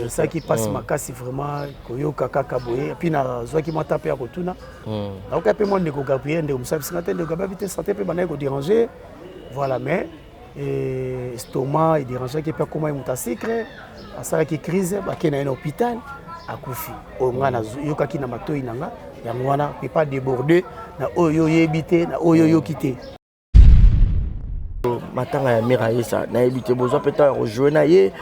ça qui passe ma casse vraiment koyoka kaka boye puis na zo qui mata pe akotuna donc pe moi ndeko Gabriel ndeko musabi singate ndeko Gabriel santé pe bana ko déranger voilà mais estomac il dérangeait qui peut comment il sucre asala qui crise ba kena na hôpital akufi ongana yoka ki na matoi nanga ya mwana peut pas déborder na oyo yebité na oyo yokité matanga ya Miraïsa na ebité besoin peut-être rejoindre na ye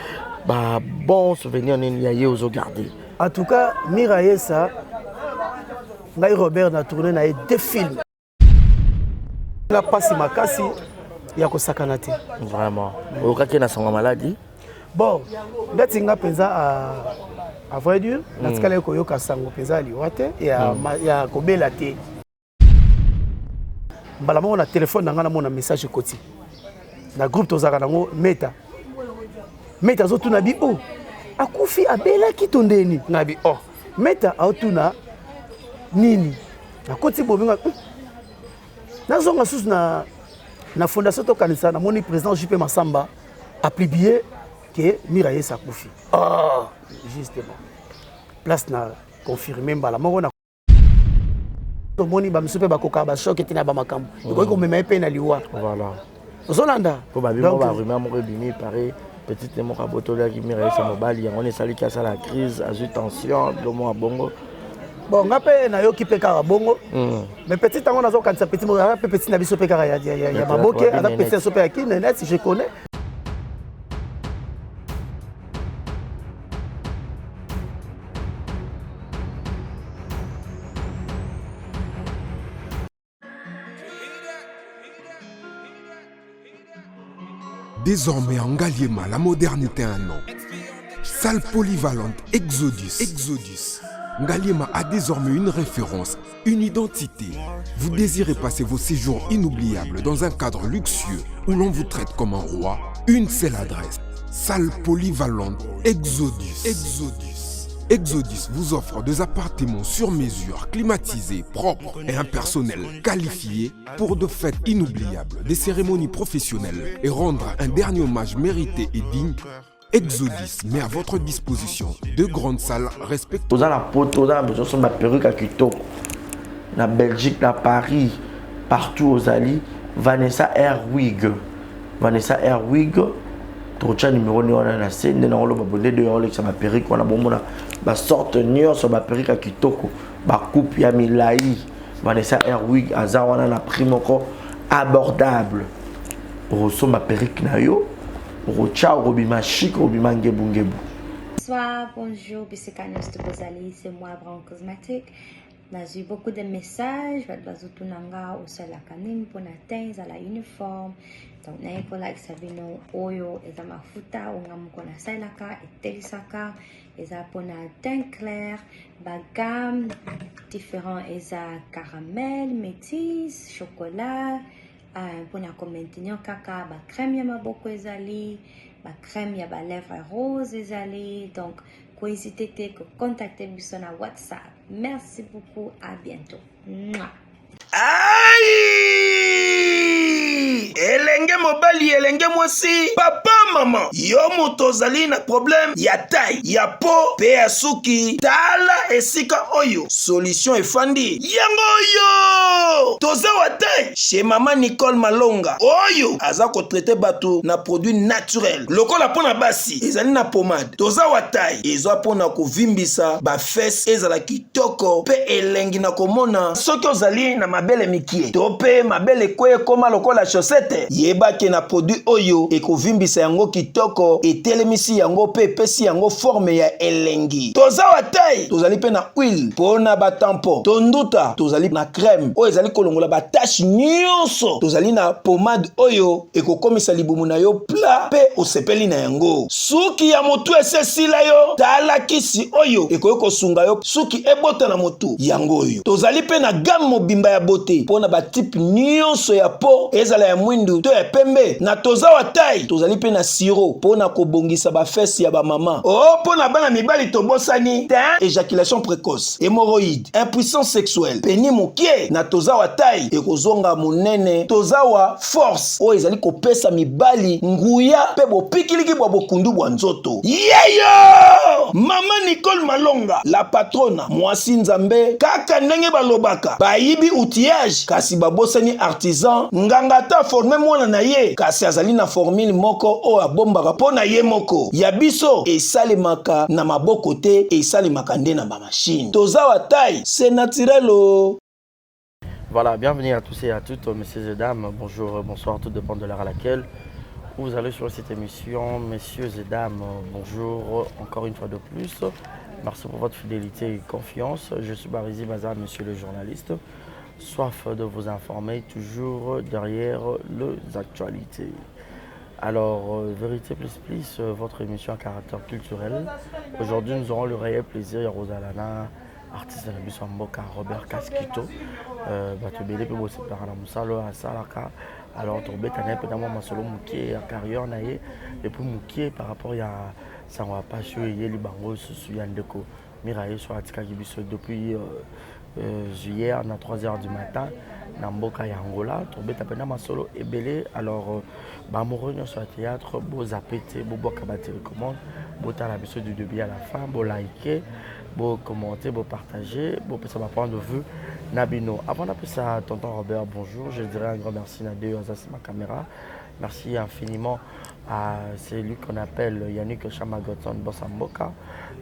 ba bon souvenir nini ya ye ozo garder en tout cas Miraïsa ngai Robert na tourné na deux films la passe makasi ya ko sakana te vraiment okaki na songa maladie bon ndati nga penza à vrai dire natikala ko yoka sango penza liwate ya kobela te mbala mo na téléphone nanga na mona message koti na groupe tozaka nango meta zo tuna bi o akufi abela kitondeni na bi o meta autuna nini na koti bobinga nazonga susu na fondation to kanisa na moni président JP Massamba a publié que Miraïsa akufi justement place na confirmer mbala moko na moni ba misupe ba koka ba choc etina ba makambo ko ko mema pe na liwa voilà ozolanda ko ba bimo ba rumeur moko bimi paré petite mo ka botola ki Miraïsa mobali yango ne sali ka sala crise azu tension lomo bongo bon ngape na yo ki pe ka bongo mais petit tango nazo kanisa petit mo pe petit na biso pe ka ya maboke ana petit so pe ya ki net si je connais. Désormais en Ngaliema, la modernité a un nom. Salle polyvalente Exodus. Ngaliema a désormais une référence, une identité. Vous désirez passer vos séjours inoubliables dans un cadre luxueux où l'on vous traite comme un roi? Une seule adresse. Salle polyvalente Exodus vous offre des appartements sur mesure, climatisés, propres et un personnel qualifié pour de fêtes inoubliables, des cérémonies professionnelles et rendre un dernier hommage mérité et digne. Exodus met à votre disposition deux grandes salles respectueuses. Dans la poto, dans la perruque à Kitoko, na Belgique, na Paris, partout aux alliés, Vanessa Airwig. Trocha numéro ni wana na scène na ngolo babonde de ngolo ça ma perruque wana bomona ba sorte nion sur ba perruque à kitoko ba coupe ya milai Vanessa Airwig aza wana na prix moko abordable roso ma perruque na yo rocha robima chic robima ngebungebu. Bonsoir, bonjour, Bissekanos de Bozali, c'est moi Brown Cosmétique. J'ai eu beaucoup de messages, bazutunanga au sol la canine pour atteindre la uniforme. Donc, na école qui savino oyo eza mafuta ongamuko na salaka et telisaka eza pour teint clair, bagam différents eza caramel, métis, chocolat, pour na maintenir kaka ba crème ya maboko ezali, ba crème ya ba lèvres rose ezali. Donc, ko hésiter que contacter biso na WhatsApp. Merci beaucoup, à bientôt. Mouah. Aïe! Elenge mobali, elenge mwasi, papa, maman, yo motozali na problème, ya taille, ya po, pe ya suki, tala esika oyo, solution efandi, yango yo! Toza wa taille, chez maman Nicole Malonga, oyo, aza ko traité bato na produit naturel, lokola pona basi, ezali na pomade, toza wa taille, ezwa pona ko vimbisa, ba fesse, ezala kitoko, pe elengi na komona, soki ozali na mabele mikie, tope mabele kwe koma lokola chaussette, yeba ke na produit oyo ekovimbisa yango kitoko etelemisi yango pe pesi yango forme ya elengi. Toza wa taille, tozali pe na huile pona ba tampon, tonduta tozali na crème oyo ezali kolongola ba tache nyonso, tozali na pomade oyo ekokomisa libumu na yo plat pe osepeli na yango. Suki ya motu esesila yo, tala kisi oyo ekoki kosunga yo suki ebota na motu yango oyo. Tozali pe na gamme mobimba ya beauté pona ba type nyonso ya po ezala ya mwindu to ya pembe pembe na toza wa taille tozali pe na siro pona kobongisa ba fesse ya ba mama oh pona bana mibali tobosani éjaculation précoce hémorroïde impuissance sexuelle peni mokie na toza wa taille ekozonga monene toza wa force o ezali kopesa mibali nguya pe bopikiliki bwa bokundu bwa nzoto yeyo mama Nicole Malonga la patrona mwasi nzambe kaka ndenge balobaka bayibi outillage kasi babosani artisan nganga ta formé mwana na ye kasi azali na formule moko o abombaka pona ye moko ya biso esalemaka na maboko te esalemaka nde na ba machine toza wa taille c'est naturel o. Voilà, bienvenue à tous et à toutes, messieurs et dames, bonjour, bonsoir, tout dépend de l'heure à laquelle vous allez sur cette émission. Messieurs et dames, bonjour encore une fois de plus. Merci pour votre fidélité et confiance. Je suis Barizi Bazar, monsieur le journaliste. Soif de vous informer, toujours derrière les actualités. Alors, Vérité Plus, votre émission à caractère culturel. Aujourd'hui, nous aurons le réel plaisir, Rosalana, artiste de la Bissou Mboka, Robert Casquito. Batubele pe bosse par la musalo à Salaka. Alors, Torbet a un peu d'amour masolo mouké à carrière naïe. Et puis mouké par rapport à ça, on va pas jouer les bangos sous Yandeko. Miraille sur Atika Gibiso depuis juillet à 3h du matin. Dans Mboka ya Angola, Torbet a peine masolo et belé. Alors, Bamouronio sur le théâtre, beau zapété, beau bois kabate recommande, beau talabiso du début à la fin, beau liker. Beau commenter, beau partager, beau ça va prendre de vue Nabino. Avant d'appeler ça tonton Robert, bonjour, je dirais un grand merci Nadeo Azas ma caméra. Merci infiniment à celui qu'on appelle Yannick Chamagoton Bossamboka.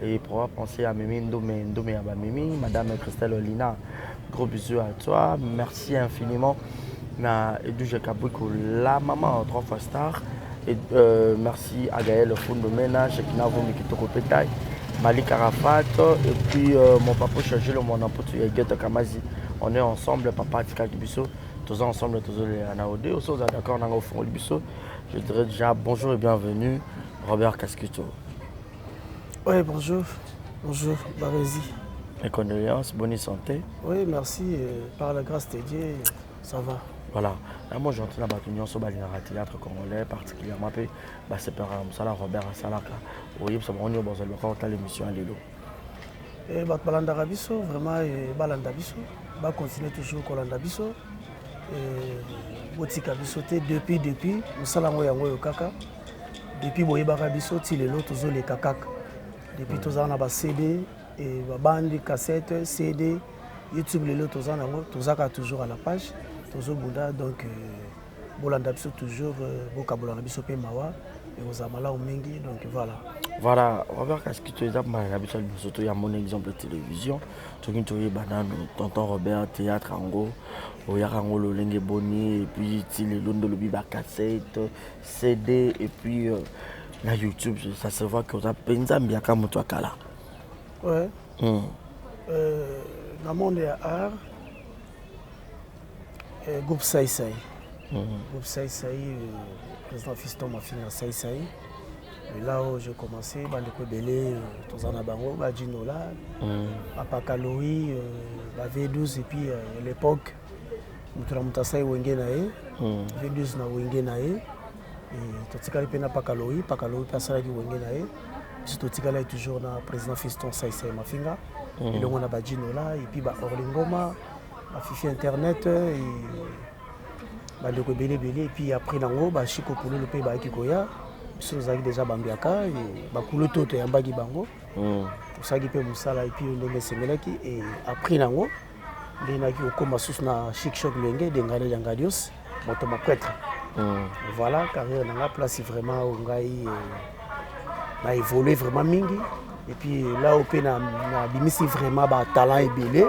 Et pour penser à Mimi Ndomé Abamimi, Madame Christelle Olina, gros bisous à toi. Merci infiniment à Edouge Kabouko, la maman 3 fois star. Et merci à Gaël Fundomena, Chekina Vomikitoko Pétaï. Malik Arafat et puis mon papa chargé le mon empotu Yegeta Kamazi. On est ensemble, papa Tika Kibiso, tous ensemble, tous les Anaodé, aussi d'accord, on a au fond Libiso. Je dirais déjà bonjour et bienvenue, Robert Casquito. Oui, bonjour, bonjour, Barézi. Mes condoléances, bonne santé. Oui, merci, par la grâce de Dieu, ça va. Voilà, moi j'entends la bataille sur le théâtre congolais, particulièrement c'est par Robert Salaka. Oui, parce qu'on est au l'émission à Lilo. Et Balanda Rabiso, vraiment, Balanda Biso, va continuer toujours Kolanda Biso. Botika Bisoté depuis, nous sommes en Kaka. Depuis Boyeba Biso, Tilelo, toujours les Kakak. Depuis tous on a CD, bande, cassette, CD, YouTube, les tous on a toujours à la page. Donc, Bolanda Biso toujours, Boka Bolanda Biso pe Mawa, et aux Amala au Mengi, donc voilà. Voilà, Robert Casquito, il y a mon exemple de télévision. Tu as banane, tonton Robert, théâtre en gros, il y a le Lengue Boni, et puis il y a le Biba cassette, CD, et puis la YouTube, ça se voit que tu as pensé bien comme toi, Kala. Ouais. Dans le monde de l'art, groupe Saï Saï. Groupe Saï Saï, président Fiston m'a fini à Saï Saï. Et là où j'ai commencé, Bandeko Belé, Tozana Bango, Badjinola, Papa Kalori, V12 et puis à l'époque, Moutramoutasaï Wengenae, V12 na Wengenae, et Totikali Pena Pakalori, Pakalori Passalaki Wengenae, puis Totikali est toujours na président Fiston Saï Saï Mafinga, et donc on a Badjinola, et puis Orlingoma. Fifi internet et Belé et puis après nango Chiko Koulou le pays Kikoya nous avons déjà Bambiaka et Bakoulou Toto et Mbagi Bango pour ça qui peut Moussala et puis on est Semelaki et après nango les naki au coma sous na chic choc lenge d'engrais d'angadios mon prêtre voilà carrière dans la place vraiment on a évolué vraiment mingi et puis là au pays na bimisi vraiment ba talent et belé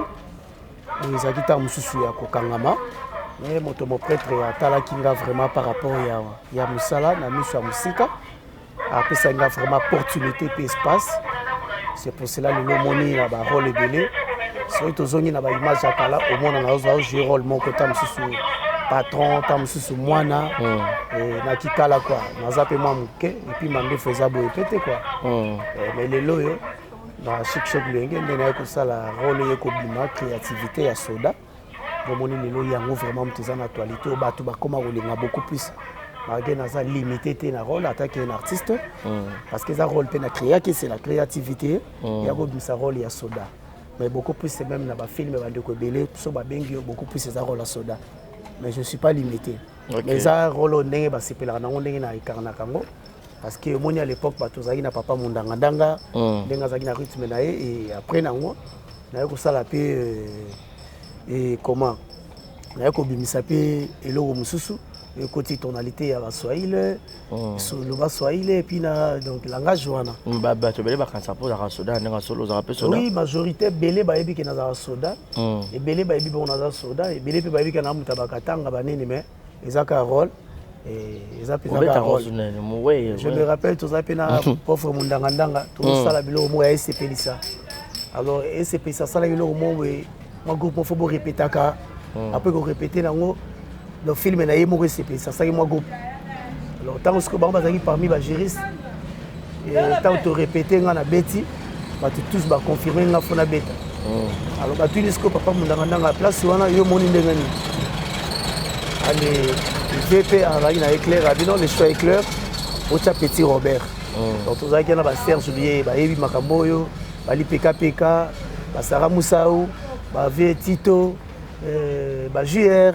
les habitants mususu ya kokangama mais mon prêtre ya tala kinga vraiment par rapport ya musala na miso ya musika après ça nga vraiment opportunité et espace c'est pour cela le moni na ba rôle belé so tozongi na ba image ya kala au monde na ozo jouer rôle mon côté mususu patron tam mususu mwana et na kikala quoi naza pe moi muke et puis mande faisait boye pété quoi mais les loyo dans chic choc lenge ndena ko sala rôle yeko bima créativité ya soda bomoni lelo yango vraiment mteza na actualité o batu bakoma kolenga beaucoup plus malgré naza limité te na rôle attaque un artiste parce que ça rôle pe na créaki c'est la créativité ya ko bisa rôle ya soda mais beaucoup plus c'est même na ba film ba de ko belé so ba bengi beaucoup plus c'est rôle à soda mais je suis pas limité mais ça rôle ndenge ba sepela na ndenge na ikarna kango parce que moni à l'époque ba tozaki na papa mundanga ndanga ndenge azaki na rythme na et après nango na ko sala pe et comment na ko bimisa pe eloko mususu le côté tonalité ya baswahili le baswahili et puis na donc langage wana ba to belé ba kansa po za soda ndanga solo za pe soda oui majorité belé ba yebi ke na za soda et belé ba yebi bon na za soda et belé pe ba yebi ke na muta bakatanga banene mais ezaka rôle et ezaka rôle je me rappelle tout ça pe na pauvre mundanga ndanga tout ça la bilo mo ya SCP ça alors SCP ça la bilo mo we mo groupe faut bo répéter ka après qu'on répéter nango le film na yé mo SCP ça moi groupe alors tant que ba bazaki parmi ba juristes et tant to répéter nga na beti ba tous ba confirmer nga fona beta alors ba tunis ko papa mundanga ndanga place wana yo moni ndengani allez VP avec na éclair abino les choix éclair au petit Robert donc tousaki na ba Serge Bié ba yebi makambo yo ba li PKPK ba Sarah Moussaou ba V Tito ba JR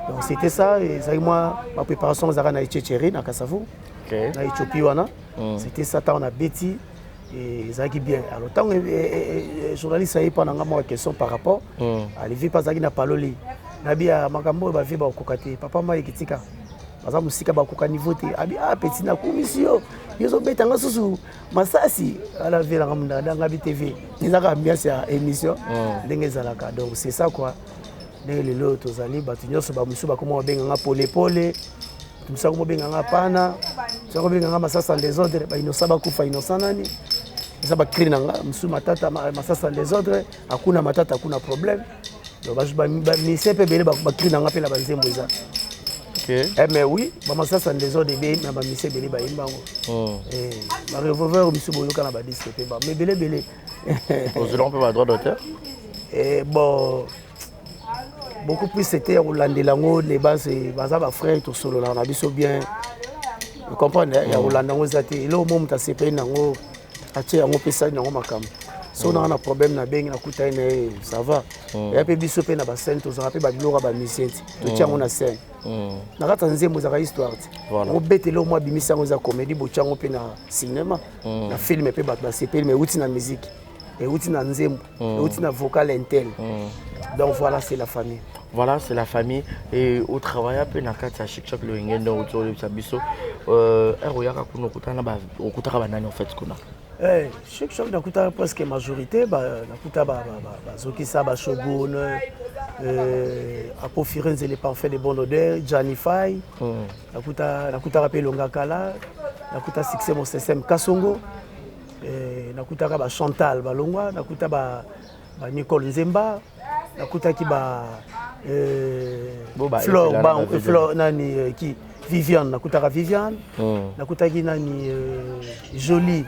donc c'était ça et ça moi ma préparation zara na Tchétchéri na Kassavou na Éthiopie wana c'était ça on a Betty et ça qui bien alors tant journaliste ça pendant moi question par rapport à les pas ça qui na paloli na bia makambo ba vie ba kokate papa ma ekitika baza musika ba koka niveau te abi petit na commission yozo betanga susu masasi ala vela ngamunda ndanga bi TV ezaka ambiance ya émission ndenge zalaka donc c'est ça quoi les lots tozali batu nyonso ba musu ba komo benga pole pole tumsa komo benga pana sako benga masasa les autres ba innocent ba kufa innocent nani ça ba krina nga musu matata masasa les autres hakuna matata hakuna problème donc ba mise pe bele ba krina nga pe la banzembo za mais oui ba masasa les autres be na ba mise bele ba imbango ba revolver musu boyo kana ba disque pe ba mais bele aux on peut pas droit d'auteur et bon beaucoup plus c'était Rolande Lango les bases baza ba frère tout solo là on a biso bien vous comprenez ya Rolande Lango zati le moment ta CP nango atie yango pesa nango makam so on a un problème na bengi na kuta ene ça va et puis biso pe na ba scène to za pe ba bilora ba musicien to tiango na scène na kata nzembo za histoire on bete le mois bimisa ngo za comédie bo tiango pe na cinéma na film pe ba CP mais outi na musique et outi na nzembo et outi na vocal intel donc voilà c'est la famille. Voilà, c'est la famille. Et au travail, après, na kata chic le ngendo autour de Sabiso. Eroyaka kuno kutana ba okutaka banani en fait kuna. Chic na kuta presque majorité na kuta ba zoki sa ba shogun Apo Firenze les parfaits de bonne odeur, Janify. Na kuta rappel Longakala, na kuta succès mon système Kasongo. Na kuta ba Chantal Balongwa, na kuta ba Nicole Nzemba. Nakutaki ba Flore nani qui Viviane nakutaka Viviane nakutaki nani Jolie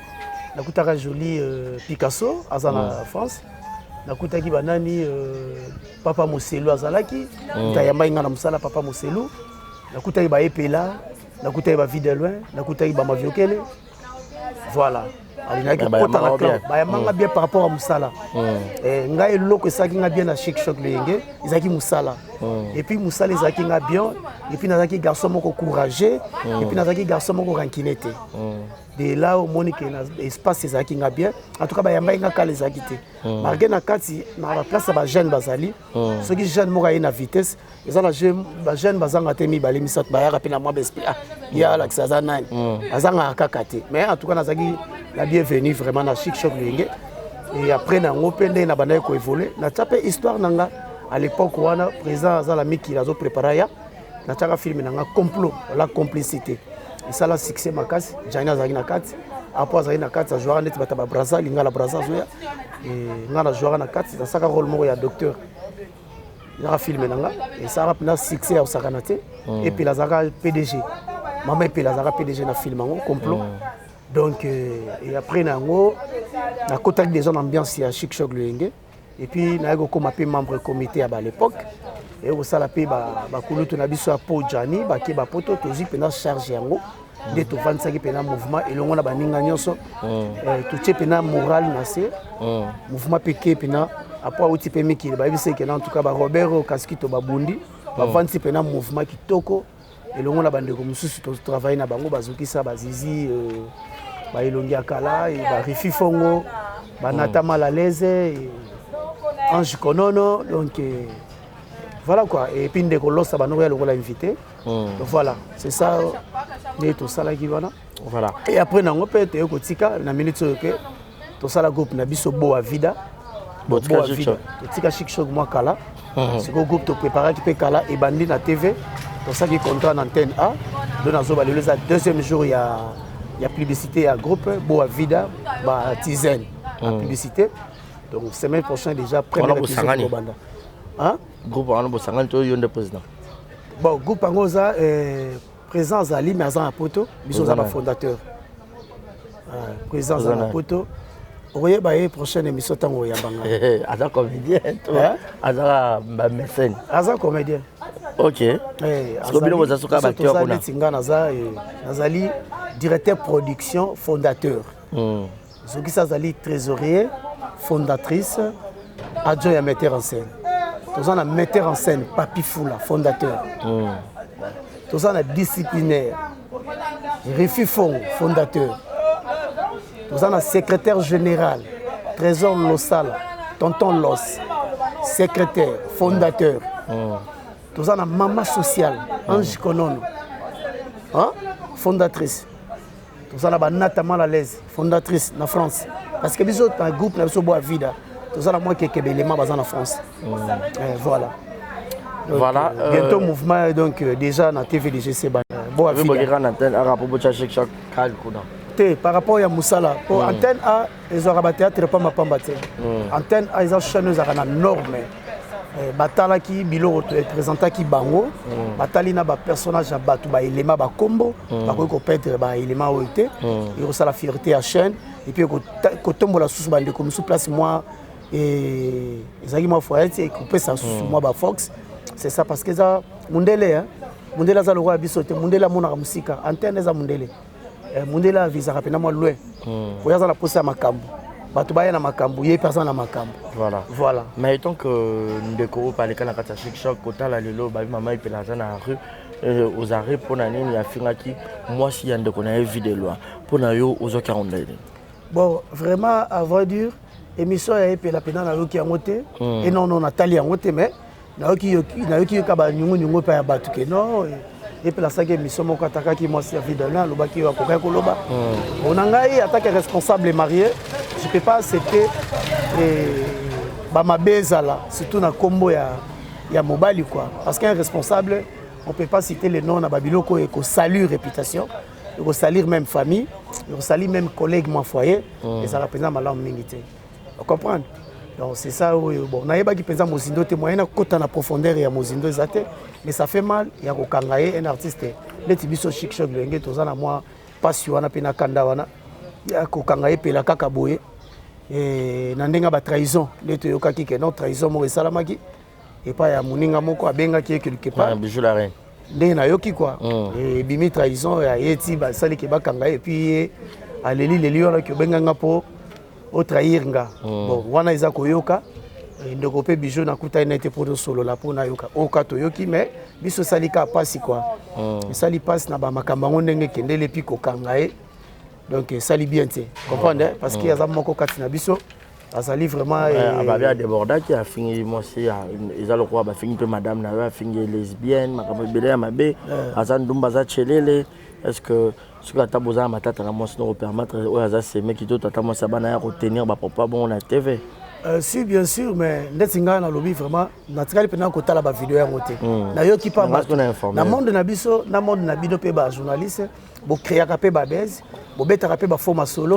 nakutaka Jolie Picasso azana France nakutaki ba nani Papa Moselu azalaki tayamba inga na musala Papa Moselu nakutaki ba Epela nakutaki ba Videloin nakutaki ba Maviokele voilà bayamanga bien par rapport à Moussala. Ngai loko esaki nga bien na Chic Choc Lenge, ezaki Moussala. Et puis Moussala ezaki nga bien, et puis nazaki garçon moko courageux, et puis nazaki garçon moko rankinete. De là au monique espace ezaki nga bien, en tout cas bayamba nga kala ezaki te. Malgré na kati na la place ba jeune bazali, ceux qui jeune moko na vitesse, ezala jeune ba jeune bazanga te mi bali misat ba ya rapina moi besprit. Ya la xaza nani. Azanga kakate. Mais en tout cas nazaki la bienvenue vraiment na Chic Choc Lenge et après na ngopende na bana ko évoluer na tapé histoire nanga à l'époque wana président za la miki lazo préparer ya na taka film nanga complot la complicité et ça la succès makasi Jaina za na kati après za na kati joueur net bata ba Brazza linga la Brazza zoya et ngana joueur na kati ça saka rôle moko ya docteur ya film nanga et ça rapna succès au sakanate et puis la zaka PDG maman et puis la zaka PDG na film ngo complot. Donc, et après, na contact des gens ambiance à Chic Choc Lenge. Et puis, na comme membre comité à l'époque. et osala pe ba kulutu na biso po jani ba ke ba poto tozi pena charge yango de to vansa ki pena mouvement et longo na baninga nyonso to tie pena moral na se mouvement pe ke pena après outi pe miki ba bise ke en tout cas ba Robert Kaskito ba bundi ba vansi pena mouvement kitoko et longo na bandeko mususu to travailler na bango bazokisa bazizi ba ilongi akala et ba Rifi Fongo ba Nata Malaleze Ange Konono donc voilà quoi et puis ndeko losa ba noya lokola invité donc voilà c'est ça et tout ça là qui voilà et après nango pe te ko tika na minute que tout ça la groupe na biso Boa Vida Boa Vida tika chic show moi kala c'est個groupe to préparer qui peut kala et bandi na TV pour ça qui contrat en antenne A donc nazo ba le deuxième jour il y a publicité à groupe Boa Vida ba Tizen en publicité donc semaine prochaine déjà première épisode au banda hein groupe on a sangani to yonde président bon groupe angoza présence ali mais azan poto biso za ba fondateur présence za poto oye ba prochaine émission tango ya banga azan comédien toi azan ba mécène azan comédien OK parce que vous asuka ba tio kuna tinga nazali directeur production fondateur soki azali trésorier fondatrice adjoint ya metteur en scène tous en metteur en scène Papi Foula fondateur tous en disciplinaire Rifi Fongo fondateur tous en secrétaire général Trésor Losala Tonton Los secrétaire fondateur tous en maman sociale Ange Konono fondatrice tous en Nata Malaleze fondatrice na France parce que biso un groupe na biso Boa Vida tous en moi qui est élément basé en France voilà donc, voilà bientôt mouvement donc déjà na TVDGC Boa Vida par rapport à Moussala pour antenne A ils aura théâtre pas ma pambate antenne A ils ont chaîne à norme batala ki bilo représenta ki bango batali na ba personnage ya batu ba élément ba combo ba ko peindre ba élément oité et ça la fierté à chaîne et puis ko tombola sous bande comme sous place moi et ezaki moi foyer et couper ça sous moi ba Fox c'est ça parce que ça mundele mundela za loko bisote mundela mona ka musika antenne za mundele mundela visa rapena moi loin pour ya za la posa makambo bato baya na makambo ye personne na makambo voilà mais tant que ndeko parler kana kata chic choc kotala lelo ba mama ipela za na rue aux arrêts pour na nini ya fingaki moi si ya ndeko na vidéo pour na yo aux 40 bon vraiment à vrai dire émission ya ipela pena na yo ki ngote et non Nathalie ngote mais na yo ki ka ba nyungu pa ya bato ke non et puis la saga émission mon kataka qui moi servi de là loba qui va koka koloba on ngai attaque responsable marié je peux pas accepter ba mabeza là surtout na combo ya mobile quoi parce qu'un responsable on peut pas citer les noms na babiloko et ko saluer réputation et ko saluer même famille et ko saluer même collègue mon foyer et ça représente malam mingité vous comprenez donc c'est ça bon naïba qui pensa mozindo témoin na kota na profondeur ya mozindo ezate mais ça fait mal ya ko kangaye un artiste leti biso chic choc lenge tozana moi passion wana pena kanda wana ya ko kangaye pela kaka boye et na ndenga ba trahison leti yokaki ke non trahison mo esalamaki et pas ya muninga moko abenga ki quelque part bijou la reine ndenge na yoki quoi et bimi trahison ya yeti ba sali ke ba kangaye et puis aleli leli wana ki benga ngapo au trahir nga bon wana iza koyoka ndeko pe bijou na kuta ina été pour solo la pour na yoka oka toyoki mais biso salika pasi quoi sali passe na ba makambango ndenge kendele pi kokangaye donc sali bien te comprendre parce que yaza moko kati na biso azali vraiment ababia déborda qui a fini moi c'est ils le quoi ba fini pe madame na a fini lesbienne makambo bele ya mabe azandumba za chelele est-ce que ce que tu as besoin de faire, c'est permettre aux ces mecs qui doivent retenir papa bon la TV. Si bien sûr, mais netinga na lobby vraiment naturel pendant que tu as la vidéo en côté. Na yo qui pas na monde na biso, na monde na bido pe ba journaliste, bo créer capé ba base, bo beta capé ba format solo.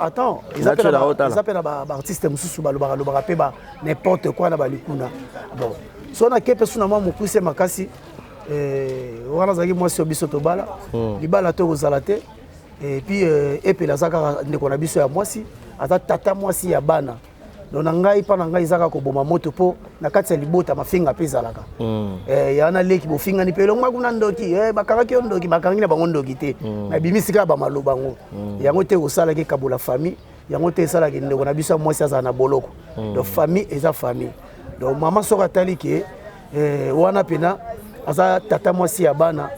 Attends, ils appellent ba artiste mususu ba lo rapé ba n'importe quoi na ba likuna. Bon, so na ke personne moi mo pousser makasi wana zaki moi sur biso to bala libala to kozalate et puis epela zaka ndeko na biso ya mwasi ata tata mwasi ya bana donc na ngai pa na ngai zaka ko boma moto po na kati ya libota mafinga pe zalaka ya na leki bofinga ni pe lo ngakuna ndoki bakanga ki ndoki bakangi na bango ndoki te na bimisika ba maloba ngo yango te osala ke kabula famille yango te sala ke ndeko na biso mwasi aza na boloko donc famille eza famille donc mama soka tali ke wana pena aza tata mwasi ya bana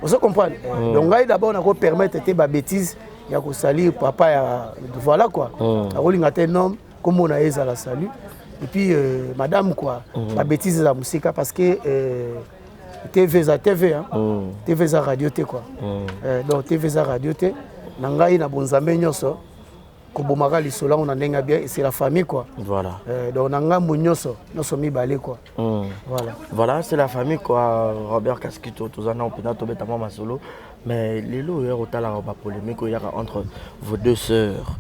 vous comprenez donc ngai d'abord na ko permettre te ba bêtise ya ko salir papa ya voilà quoi akolinga te nom comme on a eza la salut et puis madame quoi ba bêtise za musika parce que TV za TV hein TV za radio te quoi donc TV za radio te na ngai na bonzambe nyoso ko bomaka lisolo on ndenga bien c'est la famille quoi voilà donc na ngambo nyoso noso mibale quoi voilà c'est la famille quoi Robert Kaskito tozana opina to beta mama solo mais lelo hier otala ba polémique entre vos deux sœurs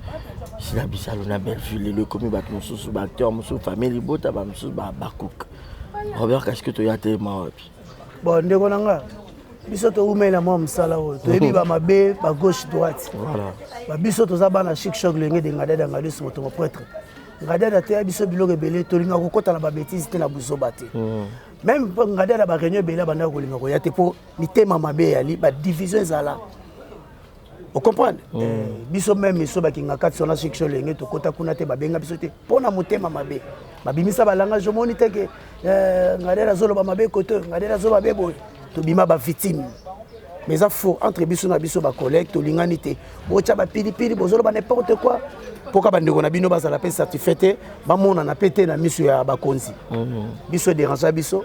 si la bisalo na belle fille le commis bat mususu ba acteur mususu famille libota ba mususu ba bakuk Robert Kaskito ya te ma bon ndeko nanga biso to umela mo msala o to ebi ba mabe ba gauche droite voilà ba biso to za bana chic choc lenge de ngada ngada so to prêtre ngada te biso biloko belé to linga ko kota na ba bêtise te na buso baté même ngada ba réunion bela banda ko linga ko ya te po mitema mabe yali ba division ezala vous comprenez biso même so ba kinga kati sona chic choc lenge to kota kuna te ba benga biso te pona motema mabe ba bimisa balanga je moni te ke ngada zolo ba mabe koto ngada zo ba bebo to bima ba victime mais ça faut entre biso na biso ba collègue to lingani te bocha ba pili pili bozolo ba n'importe quoi pourquoi ba ndeko na bino ba za la paix certifié ba mona na pété na miso ya ba konzi biso dérange biso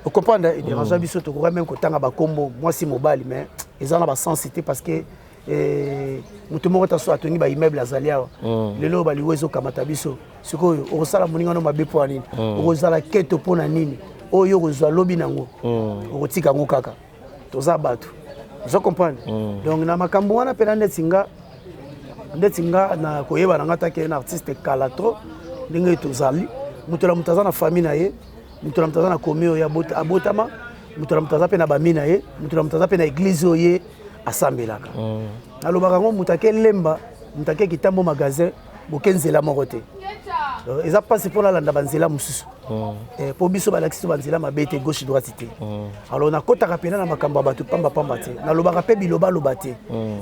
vous comprenez dérange biso to ko même ko tanga ba kombo moi si mobile mais ils ont la sensité parce que mutu moko taso atongi ba immeuble azalia lelo ba liwezo kamata biso sikoyo o sala moninga no mabe po nini o sala keto pona nini oyo kozwa lobi nango okotika ngo kaka toza bato vous comprenez donc na makambo wana pena ndetinga na koyeba na ngata ke na artiste kalatro ndenge tozali mutola mutaza na famille na ye mutola mutaza na komio ya abotama mutola mutaza pe na bamina ye mutola mutaza pe na église oye asambelaka nalobaka ngo mutake lemba mutake kitambo magasin bokenzela moko te eza passe pour la landa banzela mususu pour biso balakisi banzela mabete gauche droite te alors na kota kapena na makambo bato pamba pamba te na lobaka pe biloba loba te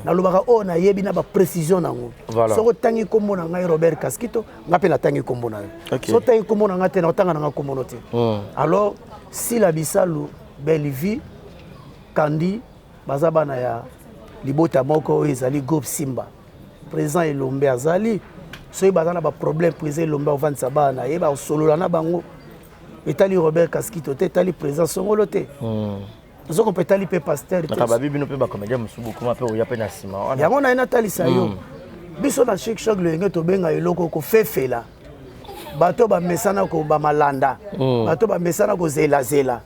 na lobaka o na yebi na ba précision nango soko tangi kombo na ngai Robert Kaskito ngape na tangi kombo na so tangi kombo na ngate na tanga na kombo te alors si la bisalu belle vie kandi bazaba na ya libota moko ezali groupe Simba président Elombe azali soki baza na ba problème président Elombe ovandisa bana ye ba solola na bango etali Robert Kaskito te etali président songolo te zoko pe etali pe pasteur te na babi bino pe ba comédien musubu kuma pe oya pe na sima yango na ina talisa yo biso na chic choc lenge to benga eloko ko fefela bato ba mesana ko ba malanda bato ba mesana ko zela zela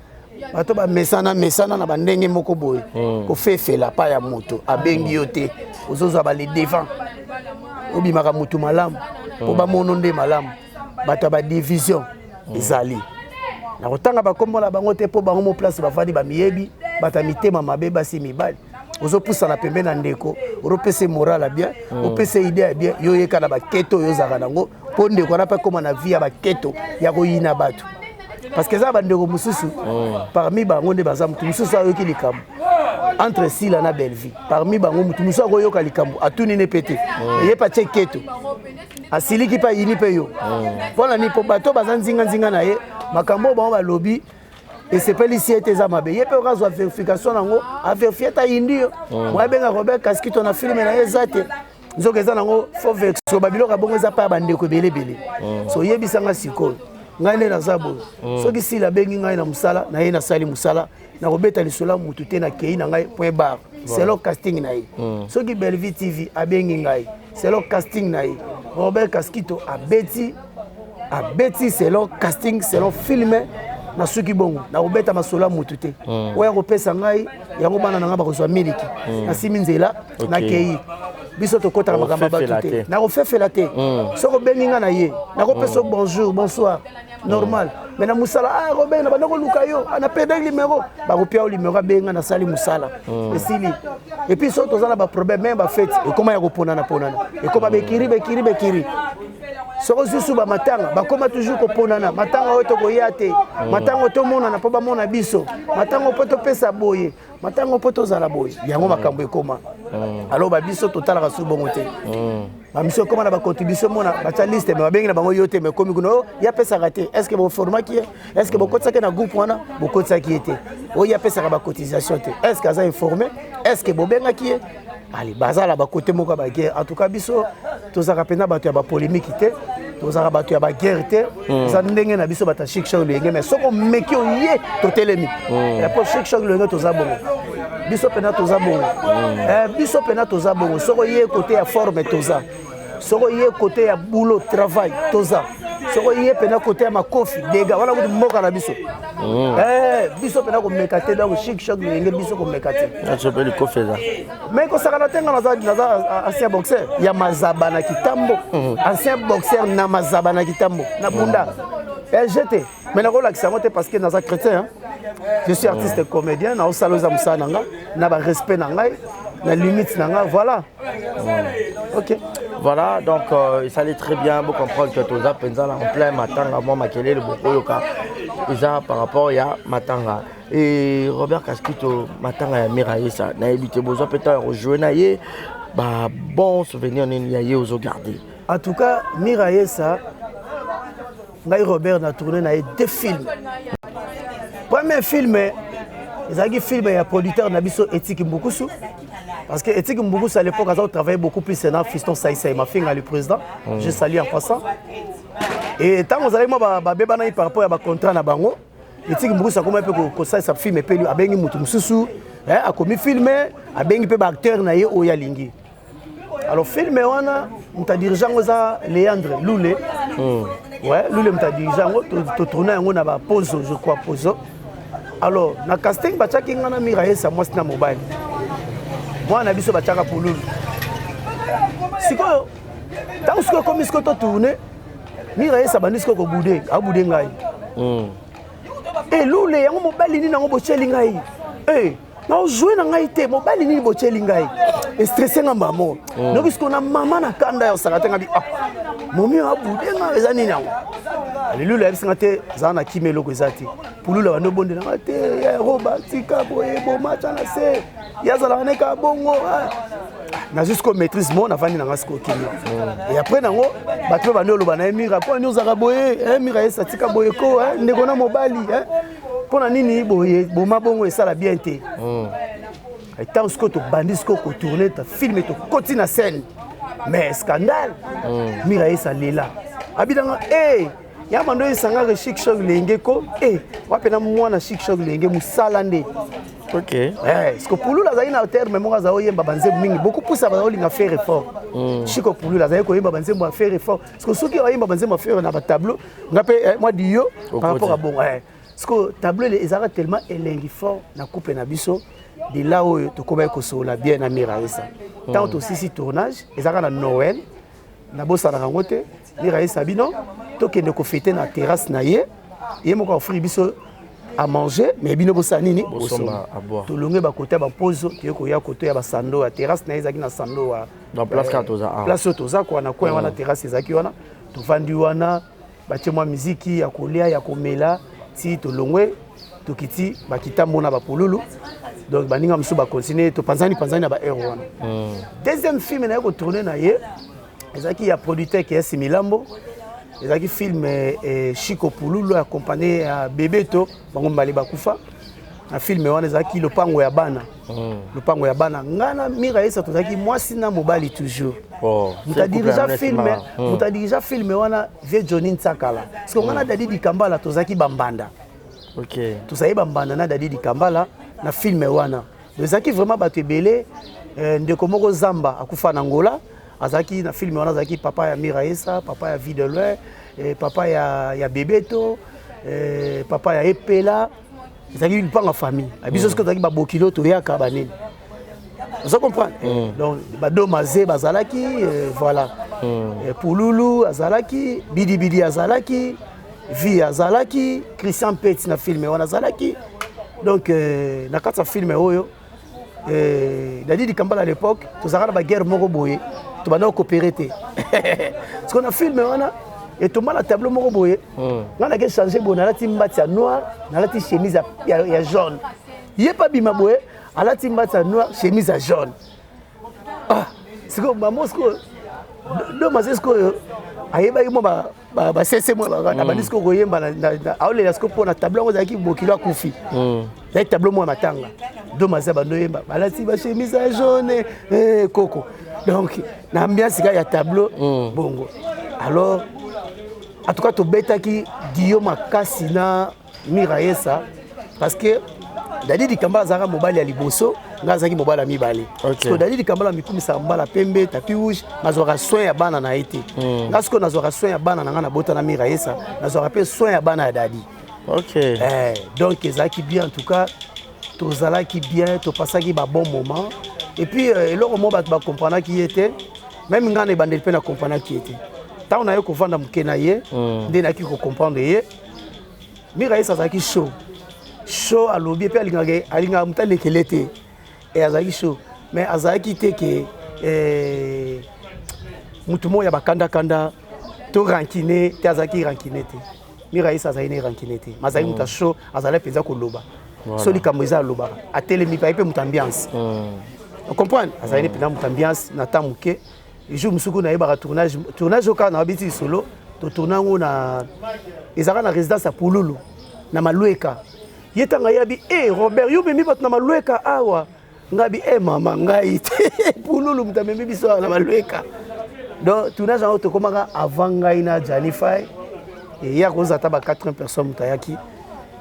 bato ba mesana na bandenge moko boye ko fefela pa ya moto abengi yo te ozoza ba le devant obimaka mutu malamu po ba mono nde malamu bato ba division ezali na kotanga ba kombola bango te po bango mo place bafadi ba miyebi bata mitema mabe basi mibali ozopusa na pembe na ndeko oropese moral bien opese idée bien yo yeka na ba keto yo zaka nango po ndeko na pa koma na vie ya ba keto ya koyina bato parce que ça ba ndeko mususu parmi bango nde baza mutu mususu ayoki likambo entre Sila na Belleville parmi bango mutu mususu akoyoka likambo atuni ne pete ye pa che keto asiliki pa yini pe yo pona ni po bato baza nzinga na ye makambo bango ba lobby et c'est pas ici était za mabe ye pe okazo vérification nango a vérifier ta yindi yo moi benga Robert Kaskito na film na ezate nzoka eza nango fo vexo babilo ka bongo eza pa bandeko belebele so yebisanga sikoyo ngai ne nazabo soki si la bengi ngai na musala na ye na sali musala na robeta lisola mutu te na kei na ngai point bar c'est le casting na ye soki Belleville TV abengi ngai c'est le casting na ye Robert Kaskito abeti c'est le casting c'est le film na suki bongo na robeta masola mutu te oya kopesa ngai yango bana na nga bakozwa miliki na simi nzela na kei biso to kota makamba batu te na kofefela te soko bengi nga na ye na kopesa bonjour bonsoir normal mais na musala Robert na bandako luka yo ana peda numéro ba kopia numéro benga na sali musala esili et puis so tozala ba problème même ba fête et comment ya koponana et comment bekiri soko zusu ba matanga bakoma toujours koponana matanga oyo tokoya te matanga tomonana po bamona biso matanga po topesa boye matanga po tozala boye yango makambo ekoma alors ba biso totalaka su bongo te ba biso koma na ba contribution mona ba liste mais babengi na bango yote mais komi kuno ya pesa raté est-ce que bo format qui est-ce que bo kotsaki na groupe wana bo kotsaki était o ya pesa ba cotisation te est-ce que aza informé est-ce que bo benga qui est allez bazala ba côté moko ba guerre en tout cas biso tozaka pena bato ya ba polémique te tozaka bato ya ba guerre te za ndenge na biso bata chic chok lenge mais soko meki oye totelemi ya po chic chok lenge toza bongo biso pena toza bongo biso pena toza bongo soko ye côté ya forme toza soko ye côté ya boulot travail toza soko ye pena côté ya makofi dega wana kuti moka na biso biso pena ko mekate donc chic chok lenge biso ko mekate so pe le kofeza mais ko sakana tenga naza ancien boxeur ya mazaba na kitambo ancien boxeur na mazaba na kitambo na bunda j'étais mais na ko la kisamote parce que naza chrétien je suis artiste et comédien na osaloza musana nga na ba respect na ngai na limite na nga voilà OK. Voilà, donc il s'allait très bien pour comprendre que Toza Penzala en plein matanga, moi Makele, le Bokoyoka, déjà par rapport à matanga. Et Robert Kaskito, matanga ya Miraïsa, na évité besoin peut-être rejoindre naïe, bah bon souvenir n'y aux garder. En tout cas, Miraïsa, Naï Robert n'a tourné naïe deux films. Premier film, ils ont dit film et un producteur Nabiso Etik Mbukusu. Parce que Etik Mbukusu à l'époque, ils ont travaillé beaucoup plus dans Fiston Saïsaï, ma fille, le président. Je salue en passant. Et tant que vous allez moi, par rapport à ma contrat na bango, Etik Mbukusu a commencé à faire sa film et puis a bengi mutum susu, a commis filmé, a bengi pe acteur naïe oya lingi. Alors film wana, m'ta dirigeant oza Léandre Loulé. Ouais, Loulé m'ta dirigeant, to tourner ngo na ba pose, je crois pose. Alors, na casting bachaki ngana Miraïsa moi na mobile. Moi na biso bachaka pour Loulé. Siko tant que comme isko to tourner, Miraïsa banisko ko boudé, a boudé ngai. Et Loulé yango mobile ni nango bocheli ngai. Na jouer na ngai te mobile ni bocheli ngai. Et stressé na maman. Donc isko na maman na kanda ya sakata ngabi momi a boudé ngai ezani nango. Loulé ebisangate zana kimelo ko ezati. Pulula wana bonde na te ya roba tika boye bo matcha na se. Yazala na ka bongo. Na jusqu'au maîtrise mon avani na ngasko kimi. Et après nango bato ba ndolo bana emira ko nyozaka boye emira esa tika boye ko ndeko na mobali pona nini boye boma bongo esala bien te. Et tant que tu bandis ko tourner ta film to continue na scène. Mais scandale. Mira esa lela. Abidanga ya mando esanga chic chok lenge ko wapena mwana chic chok lenge musala nde. OK. Parce que pour lui la zaina terme mo za oyemba banze mingi beaucoup plus ça va olinga faire effort. Chiko pour lui la zaina ko yemba banze mo faire effort. Parce que ceux qui oyemba banze mo faire na ba tableau ngape moi dio par rapport à bon parce que tableau les arrêts tellement elengi fort na coupe na biso de là où to koba ko sola bien na Miraïsa. Tant aussi si tournage les arrêts na Noël na bossa na rangote Miraïsa bino to kende ko fêter na terrasse na ye moko offrir biso à manger mais bino bossa nini bosoma à boire to longue ba côté ba pose te ko ya côté ya ba sando à terrasse na ezaki na sando wa dans place Katoza place Toza ko na coin wana terrasse ezaki wana to vandi wana ba temo muziki ya kolia ya komela ti to longue to kiti ba kitambo na ba polulu donc baninga mso ba continuer to panzani na ba heure wana deuxième film na ko tourner na ye ezaki ya producteur qui est Similambo. Ezaki film Chico Pululu accompagné à Bebeto bango mbali bakufa na film wana ezaki lopango ya bana lopango ya bana ngana Miraïsa tozaki mwasi na mobali toujours mutadirija film wana vie Johnny Ntsakala parce que ngana Dadi Dikambala tozaki bambanda OK tozayi bambanda na Dadi Dikambala na film wana ezaki vraiment bato ebele ndeko moko Zamba akufa na Angola azaki na film wana azaki papa ya Miraïsa, papa ya Videloin, papa ya Bebeto, papa ya Epela. Azaki une part en famille. Abiso ce que azaki ba bokilo to ya kabanini. Vous comprenez? Donc bado mazé bazalaki voilà. Pululu azalaki, Bidi azalaki, Vi azalaki, Christian Petit na film wana azalaki. Donc na kata film oyo Dadi Dikambala à l'époque, tous arabes la guerre moko boye. Tu vas nous coopérer. Parce qu'on a filmé, et tout mal tableau moko boye nga na ke changer bon alati mbati ya noir alati chemise ya jaune yé pas bima boye alati mbati ya noir chemise ya jaune ah siko mamo siko do masesko ayeba mo ba sese mo na bandisco koyemba na aolela siko pona tableau ngo zaki bokilo akufi la tableau mo matanga do maza bando yemba balati ba chemise ya jaune koko donc na ambiance ya tableau bongo alors en tout cas to betaki Guillaume Kasina Mirayesa parce que Dadi Kambala zaka mobali ya liboso ngazaki mobali ya mibale so Dadi Kambala mikumisa mbala pembe tapi rouge nazwaka soin ya bana na été ngasko nazwaka soin ya bana na ngana bota na Mirayesa nazwaka pe soin ya bana ya Dadi donc ezaki bien en tout cas tozalaki bien topasaki ba bon moment et puis eloko mo ba comprendre qui était même ngana bandeli pe na comprendre qui était tant on a eu ko vanda mukena ye ndena ki ko comprendre ye Mirayesa zaki chaud à lobby pe alinga mutale kelete et azaki chaud mais azaki te ke mutumo ya bakanda kanda to rankine te azaki rankine te Mirayesa azaki ne rankine te mazaki muta chaud azala penza ko loba so likamboza loba atelemi pa pe mutambiance on comprend azali pe na mutambiance na tamuke jour musuku na yeba tournage oka na biti solo to tournango na ezaka na résidence à Pululu na Malueka yetanga yabi Robert yo memi bat na Malueka awa ngabi mama ngai Pululu mutamemi biso na Malueka donc tournage en auto komaka avant ngai na Janify et ya koza ta ba 80 personnes mutayaki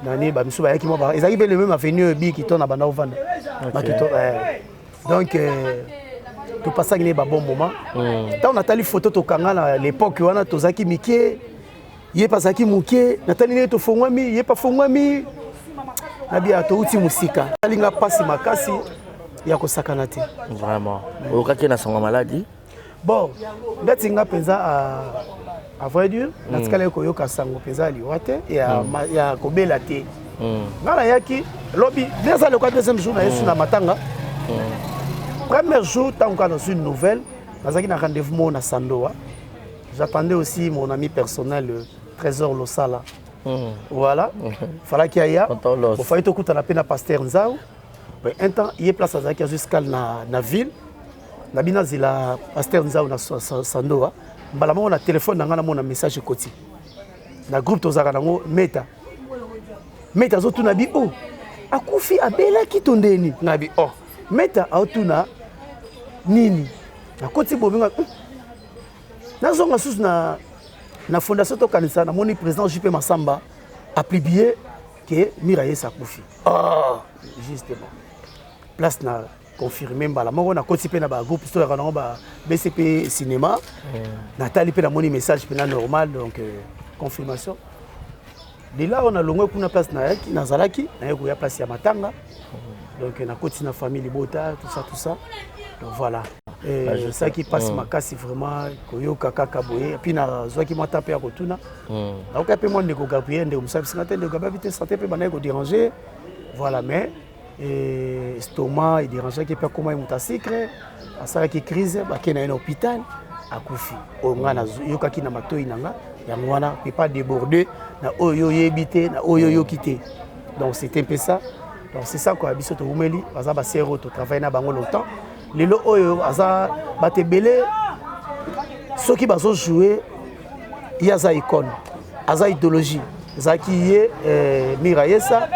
nani ba misu ba yaki mo ba ezaki pe le même avenue bi qui tourne bana ovanda donc tout passage n'est pas bon moment tant on a tali photo to kanga à l'époque wana tozaki mike yé pasaki muke natali ne to fongwami yé pas fongwami nabia to uti musika alinga pasi makasi ya kosakana te vraiment okaki na songa maladie bon ndatinga penza à vrai dire natikala ko yoka sango penza liwate ya kobela te ngala yaki lobby déjà le deuxième jour na yesu na matanga premier jour tant qu'on a reçu une nouvelle nazaki na rendez-vous mo na Sandoa j'attendais aussi mon ami personnel le Trésor Losala voilà fallait qu'il y ait il fallait tout écouter la peine à Pasteur Nzao un temps il est place azaki jusqu'à na ville na bina zila Pasteur Nzao na Sandoa mbala mo na téléphone na ngana mo na message koti na groupe tozaka nango meta zo tuna bi akufi abela kitondeni ngabi meta autuna nini na koti bobinga nazonga sous na fondation to kanisa na moni président JP Massamba a publié que Mirayesa akufi justement place na confirmé mbala moko na koti pe na ba groupe histoire na ba BCP cinéma na tali pe na moni message pe na normal donc confirmation de là on a longo kuna place na yaki na zalaki na yako ya place ya matanga donc na koti na famille Bota tout ça donc voilà et ça qui passe makasi vraiment koyoka kaka boye puis na zwaki moi taper ya kotuna na oka pe moi ndeko Gabriel ndeko musabi singate ndeko Gabriel santé pe bana ko déranger voilà mais estomac et déranger qui peut comment muta secret asala ki crise ba kena na hôpital akufi ongana yoka ki na matoi nanga ya mwana peut pas déborder na oyo yebité na oyo yokité donc c'est un peu ça. Donc c'est ça quoi biso to umeli baza ba sero to travailler na bango longtemps lelo oyo aza batebele soki bazo jouer ya za icône aza idéologie za ki ye Mirayesa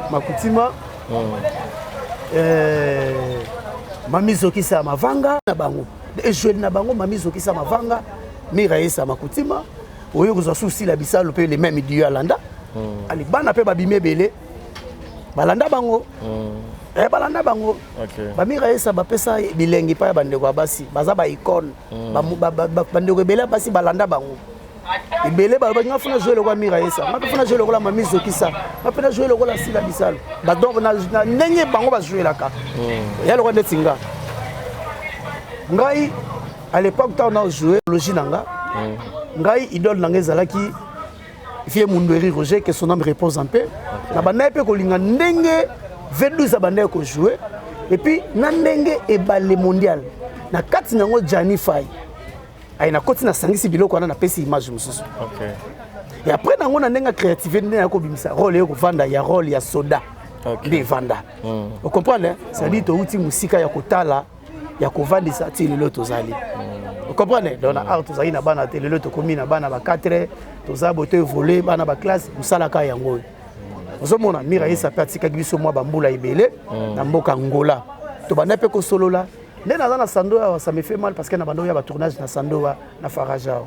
Makutima Mamizo kisa mavanga na bango et jouer na bango Mamizo kisa mavanga Mirayesa Makutima oyo ko souci la bisalo pe les mêmes dieu alanda ali bana pe babime bele balanda bango balanda bango ba Mirayesa ba pesa bilengi pa bande ko basi baza ba icône bande ko bele basi balanda bango ibele ba nga funa jouer le kwa Mirayesa nga funa jouer le kwa Mamizo kisa nga funa jouer le kwa Sila Bisalo ba donc na ndenge bango ba jouer la ka ya le kwa Netinga ngai à l'époque quand on a joué logi nanga ngai idole nanga ezalaki Fie Mundweri Roger que son âme repose en paix. Na bana pe ko linga ndenge V12 a bana ko jouer et puis na ndenge e balé mondial. Na kati nango Janify. ai na koti na sangisi biloko wana na pesi image mususu. OK. Et après nango na ndenga créativité na ko bimisa rôle ko vanda ya rôle ya soda. OK. Des vanda. Vous comprenez? Ça dit to uti musika ya kotala ya kovandisa ti lelo tozali. Vous comprenez? Donc na art tozali na bana te lelo to komi na bana ba 4 toza boto voler bana ba classe musala ka yango. Ozomona mira yesa pratika biso mwa bambula ibele na mboka Angola. To bana pe ko solola. Nena na Sandoa ça me fait mal parce que na bando ya ba tournage na Sandoa na Faraja.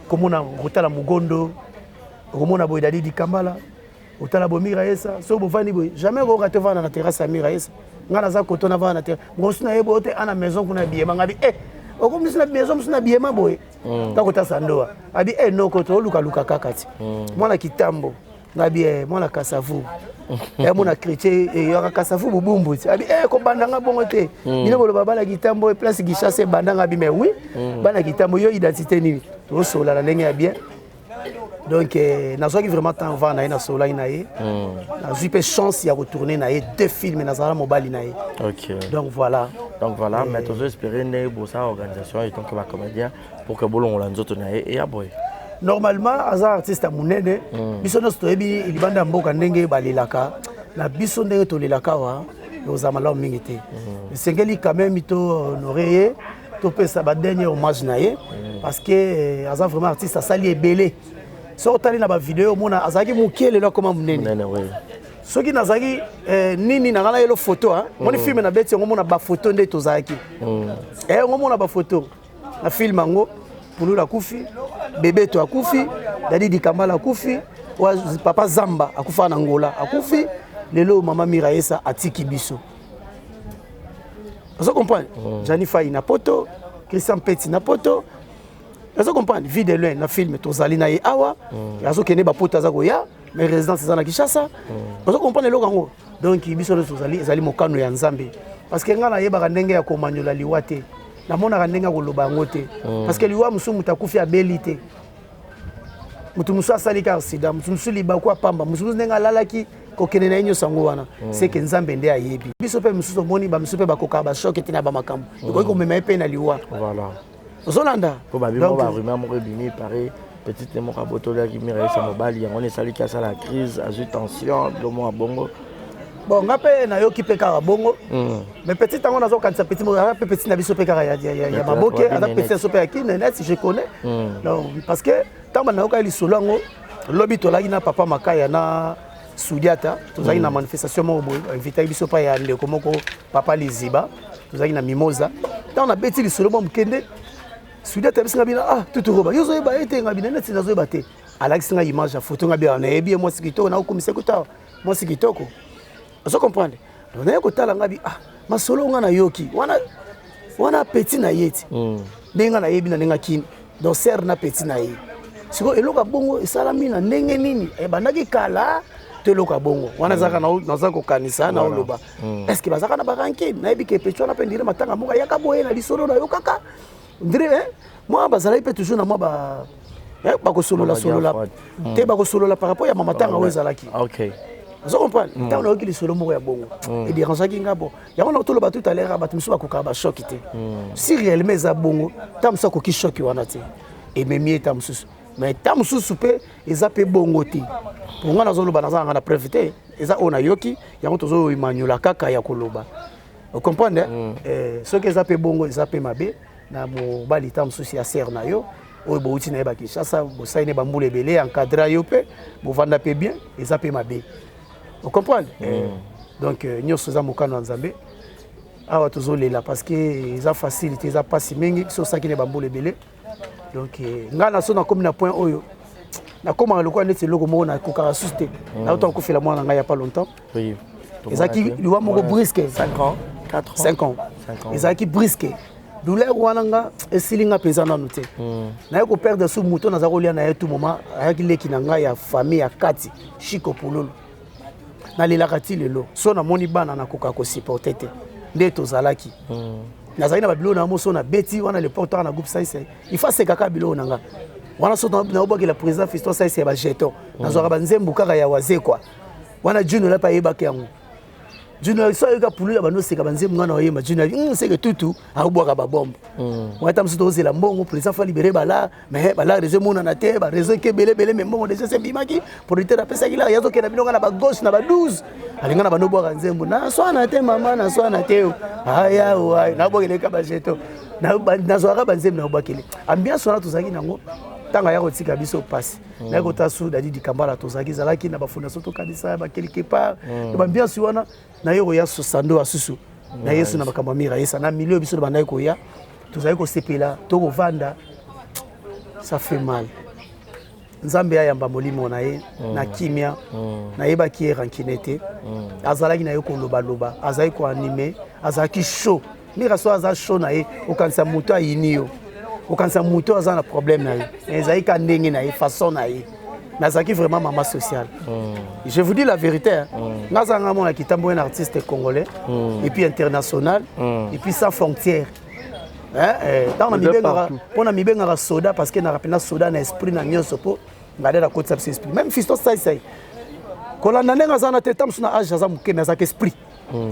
Komona rotala mugondo, komona boydadi di Kambala. Otala bo mira yesa so bo vani boy jamais go rate vana na terrasse ya mira yesa ngana za koto na vana na terrasse ngosuna yebo te ana maison kuna biema ngabi oko misina maison misina biema boy ta kota Sandoa abi no koto luka luka kakati mwana kitambo ngabi mwana kasavu mwana chrétien yaka kasavu bubumbu abi ko bandanga bongo te bino bolo babala kitambo place gishase bandanga bi mais oui bana kitambo yo identité ni to sola la ndenge ya bien. Donc, je vraiment temps voir na sola inaye. J'ai eu chance de retourner na 2 films na zala mobile inaye. OK. Donc voilà. Mais tu espérer une bonne organisation et tant que ma comédien pour que bolon la nzoto na et aboy. Normalement, as artiste à munene, biso no stoyebi libanda mboka ndenge balilaka. Na biso ndenge to lilaka wa ozamala mingi te. Sengeli quand même to honorer to pesa ba dernier hommage na ye parce que as vraiment artiste sali ebele. Sortali na ba vidéo mona azaki mukele lo koma munene. Soki nazaki nini na ngala yelo photo hein. Moni film na beti ngomona ba photo nde tozaki. Ngomona ba photo. Na film ngo Pulula kufi, bébé to akufi, Dadi di Kambala akufi, wa papa Zamba akufa na Angola akufi, lelo mama Miraesa atiki biso. Vous comprenez? Jani Faye na poto, Christian Petit na poto. Vous comprenez? Vie de loin na film tozali na ye awa, yazo kene ba poto azako ya, mais résidence za na Kinshasa. Vous comprenez lo kango? Donc biso tozali ezali mokano ya Nzambe. Parce que ngana yeba ndenge ya komanyola liwate. Na mona ndenge ko loba ngote. Parce que liwa musu mutakufi abilité. Mutu musu asali ka sida, mutu musu liba kwa pamba, musu ndenga lalaki ko kene na inyo sango wana. C'est que Nzambe nde ayebi. Biso pe musu moni ba musu pe ba koka ba choc etina ba makambo. Ko mema pe na liwa. Voilà. Ozolanda. Ko ba bimo ba rumeur mo bimi pareil. Petite mo ka botola ki Miraesa mobali on est sali ka la crise, a eu tension, do mo bongo. Bon, ngape na yo ki pe ka bongo. Mais petit tango nazo kanisa petit mo ngape petit na biso pe ka ya maboke, ada petit so pe ya net si je connais. Non, parce que tamba na yo ka li solongo, lobi to lagi na papa makaya na Sudiata, tozali na manifestation mo boy, invité biso pa ya ndeko moko papa Liziba, tozali na Mimosa. Tant na beti li solo mkende Sudiata bisinga bina tutu roba. Yo zo yeba ete ngabina net nazo yeba te. Alaki singa image ya photo ngabia na ebi mo sikito na ukomise kuta. Mo sikitoko. Vous comprenez? Donc na ko tala ngabi masolo nga na yoki. Wana petit na yeti. Benga na yebi na nenga kin. Donc ser na petit na yi. Siko eloka bongo esalami na ndenge nini? Bandaki kala te eloka bongo. Wana zaka na zako kanisa na oloba. Est-ce que bazaka na baranke na yebi ke pecho na pendire matanga moka yaka boye na lisolo na yokaka. Ndire moi bazala pe toujours na moi ba ko solola te ba ko solola par rapport ya mamatanga wezalaki. OK. Vous comprenez? Tant on a eu les solo mourir bongo. Et des rangs qui ngabo. Il y a on a tout le bateau tout à l'heure abat musu ba kokaba choc ité. Si réellement za bongo, tam so ko ki choc wana té. Et même yé tam musu. Mais tam musu soupé, eza pe bongo té. Pour nga nazo loba naza ngana prévité, eza ona yoki, ya on tozo imanyola kaka ya koloba. Vous comprenez? Ce que eza pe bongo, eza pe mabe na mo bali tam musu ya ser na yo. Oyo bo uti na ba Kinshasa, bo saine ba mbule belé encadrer yo pe, bo vanda pe bien, eza pe mabe. Vous comprenez? Donc, nous sommes en Zambie. Alors, tous les là parce que ils ont facilité, ils ont pas si mingi, c'est ça qui n'est pas bon les belés. Donc, nous avons comme un point oyo. Na comme le coin c'est le gomo na kokara susté. Là autant qu'on fait la moi il y a pas longtemps. Oui. Ils ont qui lui va mon brisque 5 ans, 4 ans. 5 ans. Ils ont qui brisque. Douleur wananga esilinga pesana noté. Na ko perdre sous mouton na zakolia na tout moment avec les qui nanga ya famille ya kati chiko pololo. Na lelakati lelo so na moni bana na koka ko supporter te nde tozalaki na zaina babilo na moso na beti wana le porteur na groupe saïse il faut sekaka bilo nanga wana so na oboki la président Fiston saïse ba jeton na zora banzembu kaka ya waze kwa wana juno la pa yeba ke yango Junior so yoka pulula bano seka banze mwana oyema Junior seka tutu abwaka ba bombe wata msuto ozela mbongo président fa libérer bala mais bala réseau mona na te ba réseau ke belé mais mbongo déjà c'est bimaki producteur apesa kila yazo ke na binonga na ba gauche na ba 12 alinga na bano bwaka nzembo na so na te mama na so na te aya wa na bwakele ka ba jeto na so ka banzembo na bwakele ambiance wana tozaki nango tanga ya kotika biso passe na ko tasu dadi dikambala tozaki zalaki na ba fondation to kabisa ba quelque part to ambiance wana na yo ya 62 asusu na yesu na makambo mira yesa na milieu biso ba na ko ya tozaki ko sepela to ko vanda ça fait mal nzambe ayamba molimo na ye na kimia na yeba ki rankinete azalaki na yo ko loba loba azali ko animer azaki show mira so azali show na ye okanisa muto ayinio okanisa muto azana problème na ye ezali ka ndenge na ye façon na ye nazaki vraiment maman sociale je vous dis la vérité nazanga mona kitambo un artiste congolais et puis international et puis sans frontières dans na mibenga pona mibenga soda parce que na rapena soda na esprit na nyonso po ngade na kotsa esprit même fisto sai kolanda nenga zana te tam suna age za muke mais za esprit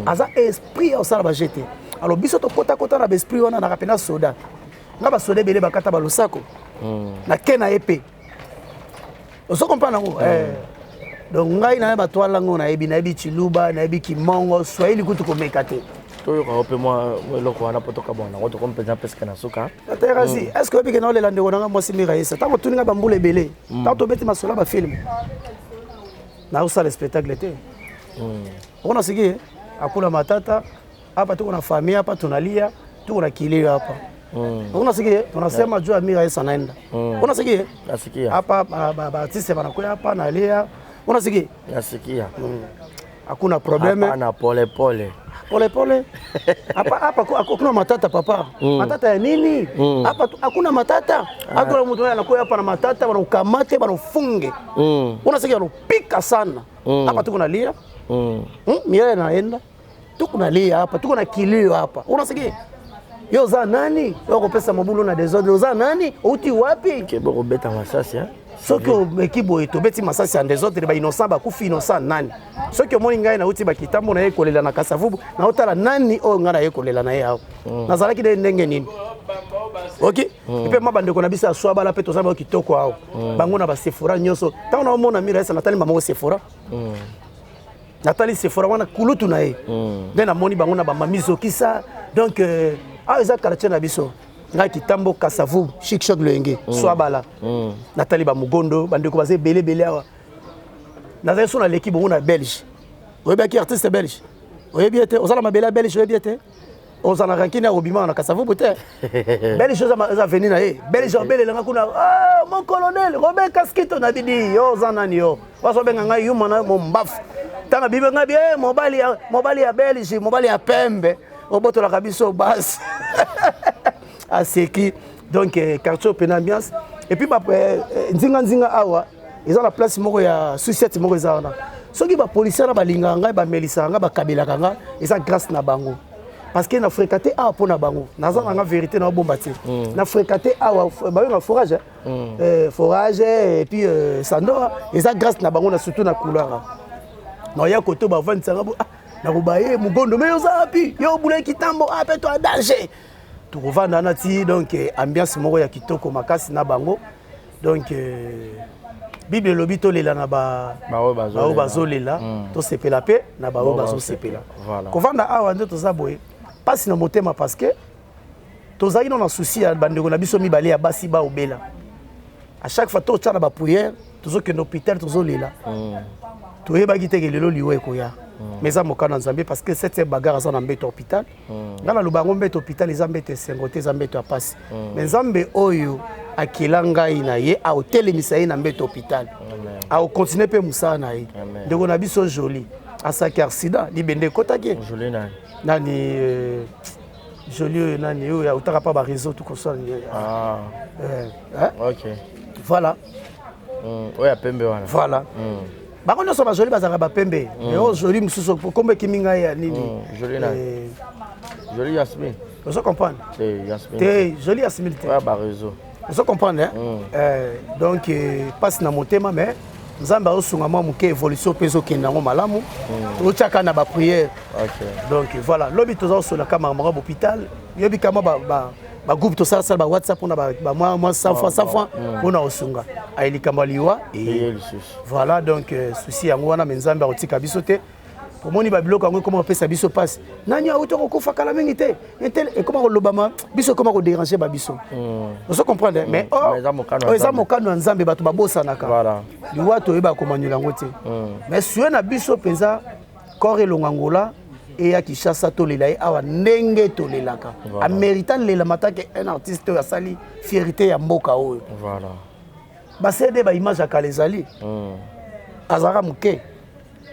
aza esprit au sala ba jeter alors biso to kota na esprit wana na rapena soda nga ba soda belé bakata ba losako na kena épée oso comprendre ngo donc ngai na ba toala ngo na ebi chiluba na ebi kimongo swahili kutu ko mekate to yo ka ope moi loko wana potoka bona ngo to kompeza peska na suka atayasi est-ce que bike na le lande ngona mo simira yesa tango tuninga ba mbule belé tanto beti masola ba film na usa le spectacle te on a sigi akula matata hapa tuko na famille hapa tunalia tuko na kilio hapa unasikia tunasema juu Amira Yesa naenda unasikia nasikia hapa ba artiste banakuja hapa nalia unasikia nasikia hakuna probleme hapa na pole pole hapa hakuna matata papa matata ya nini hapa hakuna matata hakuna mtu anakuja hapa na matata wanaukamate wanafunge unasikia wanapika sana hapa tuko nalia mimi naenda tuko nalia hapa tuko na kilio hapa unasikia yo za nani yo pesa mabulu na desordre za nani uti wapi kebo beta masasi soko ekibo eto beti masasi en desordre ba innocent ba kufi innocent nani soko moni ngai na uti ba kitambo na yekolela na kasavubu na otala nani o ngana yekolela na ye hapo nazalaki de ndenge nini OK epe mabandeko na bisa aswa bala pe to saba kitoko hao bango na ba Sephora nyoso tango na mona Mira Yesa natali mama Sephora natali Sephora wana kulutu na ye nde na moni bango na ba mamizo kisa donc eza quartier na biso nga kitambo kasavu chic choc lenge swabala natali ba mugondo bandeko baze belé awa nazali so na l'équipe na belge oyebi ki artiste belge oyebi ete ozala mabela belge oyebi ete ozala rankine obima na kasavu bote belge za venir na ye belge obele nga kuna mon colonel Robert Casquito na bidi yo zanani yo waso benga nga yuma na mombafu tanga bibe nga bien mobali ya belge mobali ya pembe oboto la kabiso base aseki donc quartier open ambiance et puis nzinga awa ils ont la place moko ya société moko ezana soki ba policier na balinga nga ba melisa nga ba kabila kanga eza grâce na bango parce que na fréquenté awa pona bango naza nga vérité na bomba ti na fréquenté awa ba nga forage forage et puis sando eza grâce na bango na surtout na couloir na ya koto ba vendre sanga na rubaye mugondo mais yozapi yo bule kitambo ape to danger to kovanda na ti donc ambiance moko ya kitoko makasi na bango donc bible lobi to lela na ba bazolela to sepela pe na ba bazo sepela kovanda awa nde to zaboye passe na motema parce que to zaki na souci ya bandeko na biso mibale ya basi ba obela à chaque fois to tsana ba prière tozo ke hôpital tozo lela to yeba kiteke lelo liwe ko ya mais ça mokana nzambe parce que cette bagarre ça na mbeto hôpital ngala lubango mbeto hôpital les mbeto sengote za mbeto passe mais nzambe oyo akila ngai na ye a hotelemisa ye na mbeto hôpital a continuer pe musana ye ndeko na biso joli asaki accident libende kotaki joli nani joli nani yo ya utaka pa ba réseau tout comme ça OK voilà oya pembe wana voilà bako nyonso bazoli bazaka bapembe mais joli mususu kombe kiminga ya nini joli Yasmine vous comprenez Yasmine te joli Yasmine te ba réseau vous comprenez donc passe na motema mais nzambe aosunga mwa moke évolution mpe ezokende yango malamu totiaka na baprière. Donc voilà lobi toza kosolaka makambo ya hôpital yobi kama bagroupe tosalasala bawhatsapp mpona bamwa 100 fois mpona kosunga ayelikambo liwa voilà donc souci yango wana me nzambe akotika biso te omoni babiloko yango ekoma kopesa biso mpasi nani auti okokufa kala mingi te ekoma kolobama biso ekoma kodérange babiso ozo comprendre mais eza mokano ya nzambe bato babosanaka liwa toyeba komanyula yango te mais sue na biso mpenza corps elonga ngola eya Kinshasa tolela ye awa ndenge tolelaka amérita lela matake un artiste oyo asali fierté ya mboka oyo basede baimage ya kala ezali azalaka moke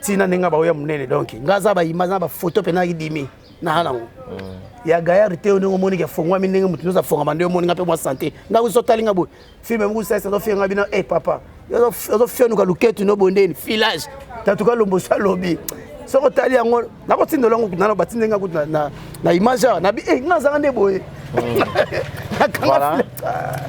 tina ndenge baoya monene donc nga aza baimage na bafoto mpe nakidimi na nango ya gayari te ndenge omoniki afongwami ndenge motu nyonso afongama nde omoninga mpe mwa sante nga wiso otalinga boye filme mokusalisa ozofianga bino e papa ozofionuka luketu nobondeni filage tatuka lomboso alobi soko tali yango nakotindola yango nano batindenga kutu na image awa nabi nga azanga nde boye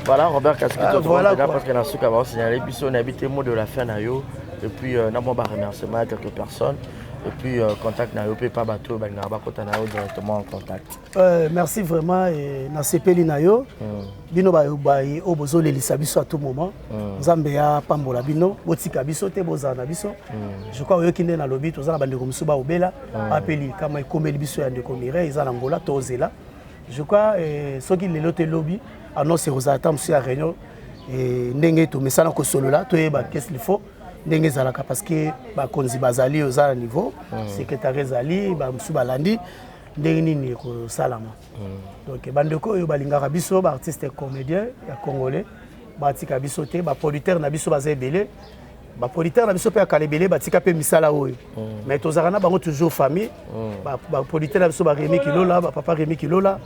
voilà Robert Casquito voilà parce que na suka ba signaler biso na habité mot de la fin na yo et puis na mo ba remerciement à quelques personnes et puis contact na yo pe pa bato ba ngaba kota na yo directement en contact. Merci vraiment et na sepeli na yo bino ba obozolelisa biso à tout moment nzambe ya pambola bino botika biso te bozana biso je crois yo kinde na lobby tozana bandeko musu ba obela apeli kama ikomeli biso ya ndeko mire ezana ngola tozela je crois soki lelo te lobby annonce rozata musu ya réunion ndenge to mesana ko solola to yeba qu'est-ce qu'il faut ndenge zalaka parce que ba konzi bazali oza niveau secrétaire zali ba musu balandi ndenge nini ko salama donc bandeko oyo balingaka biso ba artiste comédien ya congolais batika biso te ba producteur na biso bazebele ba producteur na biso pe akalebele batika pe misala oyo mais tozaka na bango toujours famille ba producteur na biso ba Rémi Kilola ba papa Rémi Kilola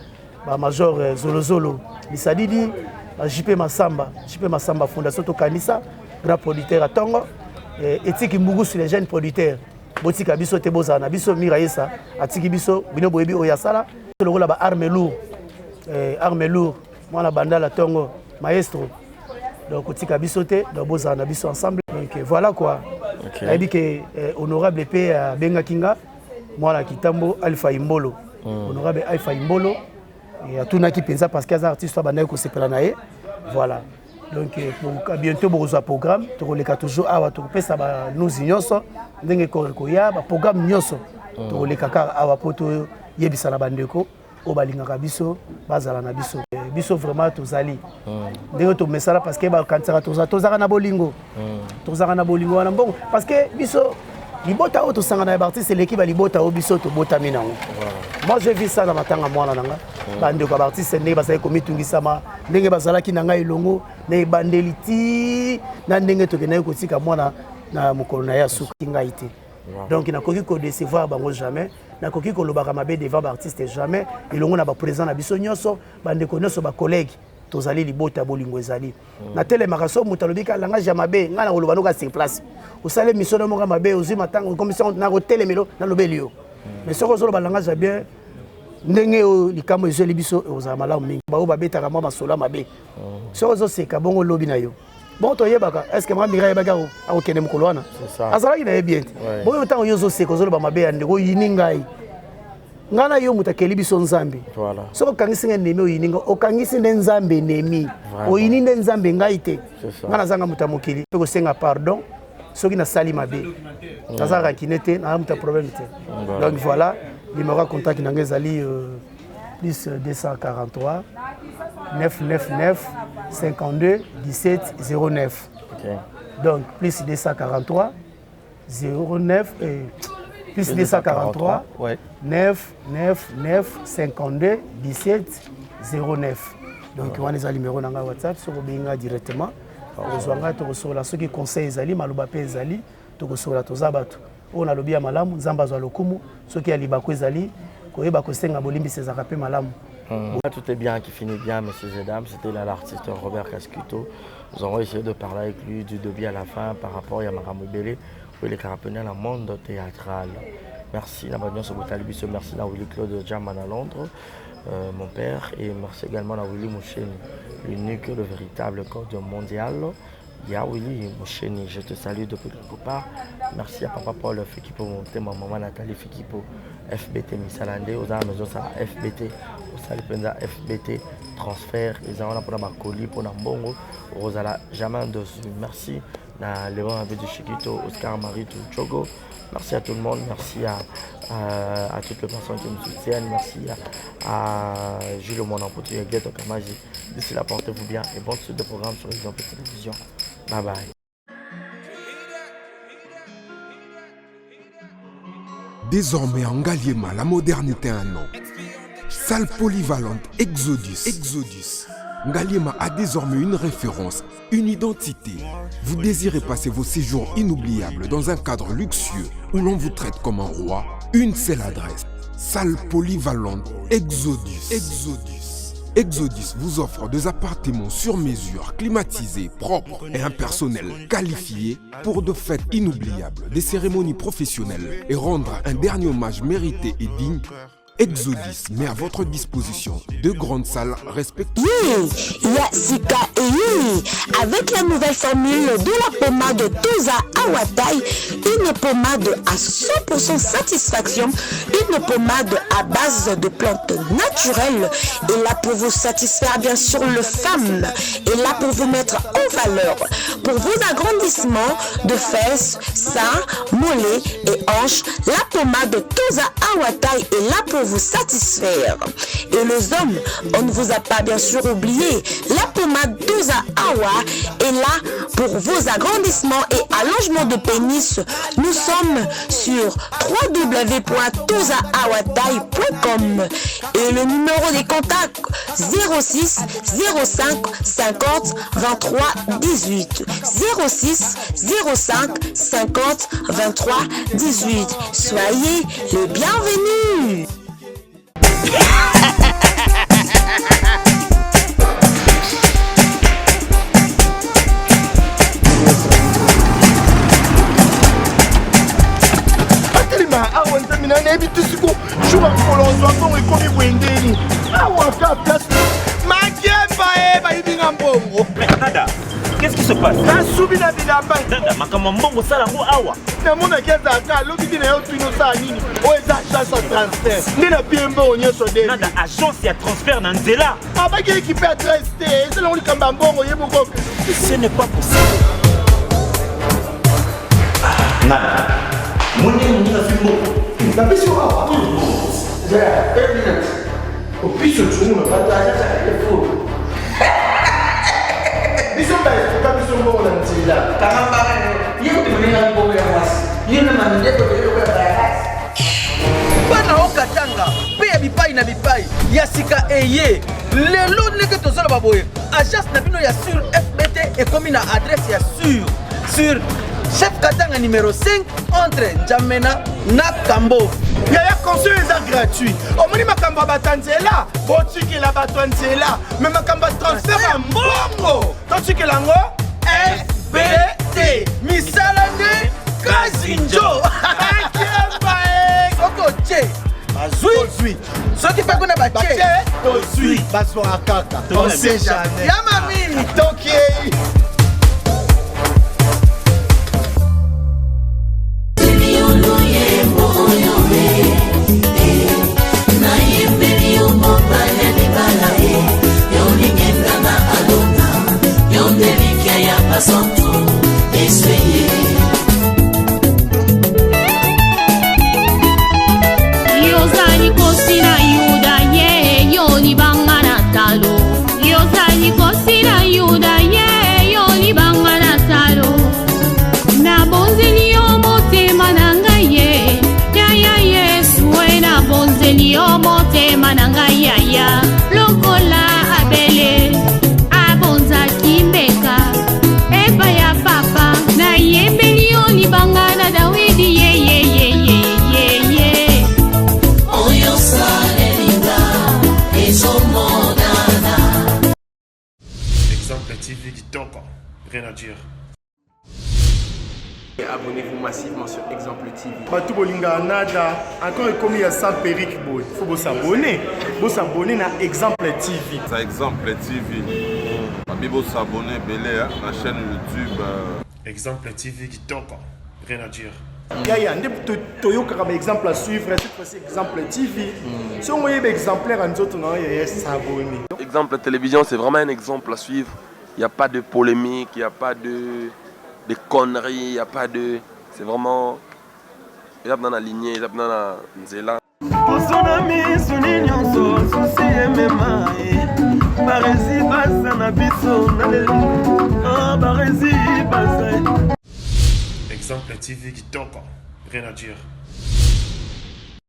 ba major Zolozolo Bisadidi ba JP Masamba fondation to kanisa grand producteur à Tongo etiki mbugu sur les jeunes producteurs botika biso te bozana biso mirayesa atiki biso bino boyebi oyasala lokola ba arme lourd mwana bandala Tongo maestro donc otika biso te donc bozana biso ensemble donc voilà quoi nayebi ke honorable pe benga kinga mwana kitambo Alpha Imbolo honorable Alpha Imbolo et atunaki penza parce que az artiste abandaki kosepela na ye voilà. Donc pour bientôt bozo programme to koleka toujours awa to pesa ba nous nyonso ndenge ko ya ba programme nyonso to koleka ka awa poto yebisa na bandeko o balingaka biso bazala na biso vraiment tozali ndenge to mesala parce que ba kantaka tozaka na bolingo wana mbongo parce que biso libota o to sanga na artiste l'équipe libota o biso to bota minango. Moi j'ai vu ça dans matanga mwana nanga bandeko ba artiste ndenge basali komitungisama ndenge bazalaki na ngai longo na bandeliti na ndenge tokena kotika mwana na mokolo na ya suka ngai te donc nakoki ko décevoir bango jamais nakoki ko lobaka mabe devant ba artiste jamais elongo na ba président na biso nyonso bandeko nyonso ba collègue tozali libota bolingo ezali na tele makaso mutalobika langage ya mabe ngana koloba noka sur place osale mission na moka mabe ozi matanga commission na ko telemelo na lobelio mais soko zolo ba langage bien ndenge likambo ezeli biso ozala malamu mingi bao babetaka mwa masola mabe soko ozoseka bongo lobi na yo bon toyebaka est-ce que mwa mira yebaka akokende mokolo wana azalaki na ye bien te bongo ntango yo ozoseka ozoloba mabe ya ndeko oyini ngai nga na yo moto akeli biso nzambe soki okangisi ngai nemi oyini nga okangisi nde nzambe nemi oyini nde nzambe ngai te nga nazanga moto ya mokili mpe kosenga pardon soki nasali mabe nazalaka kine te naa moto ya problème te donc voilà numéro ya contact na ngai ezali plus 243 999 52 17 09 donc plus 243 09 plus 243 999 52 17 09 donc wana eza numéro na ngai WhatsApp soko benga directement ozwanga tokosokola soki conseil ezali maloba mpe ezali tokosokola toza bato oyo nalobi ya malamu nzambe azwa lokumu soki ya libako ezali koyeba kosenga bolimbisa ezaka mpe malamu. Tout est bien qui finit bien, messieurs et dames. C'était là l'artiste Robert Casquito. Nous avons essayé de parler avec lui du début à la fin par rapport à Yamara Mobele, où il est carapéné dans le monde théâtral. Merci, merci à Willy Claude German à Londres, mon père, et merci également à Willy Mouchen, l'unique, le véritable code mondial Yaouli, mon chéri, je te salue depuis quelque part. Merci à Papa Paul Fikipo, ma maman Nathalie Fikipo, FBT Misalande, aux maison ça FBT, au Salipenza FBT, transfert, les gens pour la colis, pour la bongo, Rosala, jamais dessus. Merci à Léon Abedou Chiquito, Oscar Marie Chogo. Merci à tout le monde, merci à toutes les personnes qui me soutiennent, merci à Jules Monampotu et Ghetto Kamaji. D'ici là, portez-vous bien et bonne suite de programme sur Exemple Télévision. Bye bye. Désormais en Ngaliema, la modernité a un nom. Salle polyvalente Exodus. Ngaliema a désormais une référence, une identité. Vous désirez passer vos séjours inoubliables dans un cadre luxueux où l'on vous traite comme un roi? Une seule adresse. Salle polyvalente Exodus. Exodus vous offre des appartements sur mesure, climatisés, propres et un personnel qualifié pour de fêtes inoubliables, des cérémonies professionnelles et rendre un dernier hommage mérité et digne. Exodus met à votre disposition deux grandes salles respectives. Sika et Yumi, avec la nouvelle formule de la pommade Toza Awatai, une pommade à 100% satisfaction, une pommade à base de plantes naturelles, et là pour vous satisfaire bien sûr le femme, et là pour vous mettre en valeur, pour vos agrandissements de fesses, seins, mollets et hanches, la pommade Toza Awatai est là pour vous satisfaire. Et les hommes, on ne vous a pas bien sûr oublié, la pommade Toza Awa est là pour vos agrandissements et allongements de pénis. Nous sommes sur www.tozaawatai.com et le numéro des contacts 06 05 50 23 18 06 05 50 23 18. Soyez les bienvenus. awa nzamina nayebi tisiko shuka kolonzwa mbongo ekomi bwendeni awa ka place makemba bayibinga mbongo. Nada, qu'est-ce qui se passe? nasubi na bilamba Nada, makambo mbongo salango awa namonaki ezalaka lobi na yo twino osala nini oyo eza agence ya transfert nde na pie mbongo nyonso de. Nada, agence ya transfert na nzela abaki ekipe adresse te ezalango likambo ya mbongo ye moko. Ce n'est pas possible. Nada. Mwenye fimbo. Napesi awa. Zaya, 1 minute. Opiso tumu na pata acha telefoni. Biso ba biso mbongo na nzela. Kama hiyo tumelenga mbongo ya mwasi. Hiyo na mandeto ndio kwa barabara. Bana okatanga pe ya bipai na bipai ya sika eye lelo ndenge tozala baboye agence na bino ya sur FBT ekomi na adresse ya sur chef Katanga numéro 5 entre Njamena na Kambo. Yaya conseil eza gratuit. Omoni makambo ya batanzela botikela bato nzela me makambo ya transfert ya mbongo totikela yango FBT misala nde kazinjo akemba soko che bazui soki pe kuna bache tozwi bazwaka kaka on sait jamais ya mamini toki. Yozani kosina yuda ye yoni bangana talo. Yozani kosina yuda ye yoni bangana talo. Na bonzeli yo motema nanga ye. Ya Yesu na bonzeli yo motema nanga ya. Lokola abele abonza kimbeka. Eba ya papa na yembeli yo ni bangana Dawidi ye. Exemple TV dit donc, rien à dire. Abonnez-vous massivement sur Exemple TV. Batou bolinga nada encore comme il y a ça Peric boy. Faut vous s'abonner. Vous s'abonner à Exemple TV. Ça Exemple TV. Abibo s'abonner belé à la chaîne YouTube. Exemple TV qui toque, rien à dire. Yaya, toyoka comme exemple à suivre, cette fois-ci exemple TV. Si on voyait exemplaire en autres, non, il s'abonner. Exemple télévision, c'est vraiment un exemple à suivre. Il n'y a pas de polémique, il n'y a pas de conneries, il n'y a pas de... C'est vraiment... Il y a dans la lignée, il y a dans la nzela. Exemple TV qui toque, rien à dire.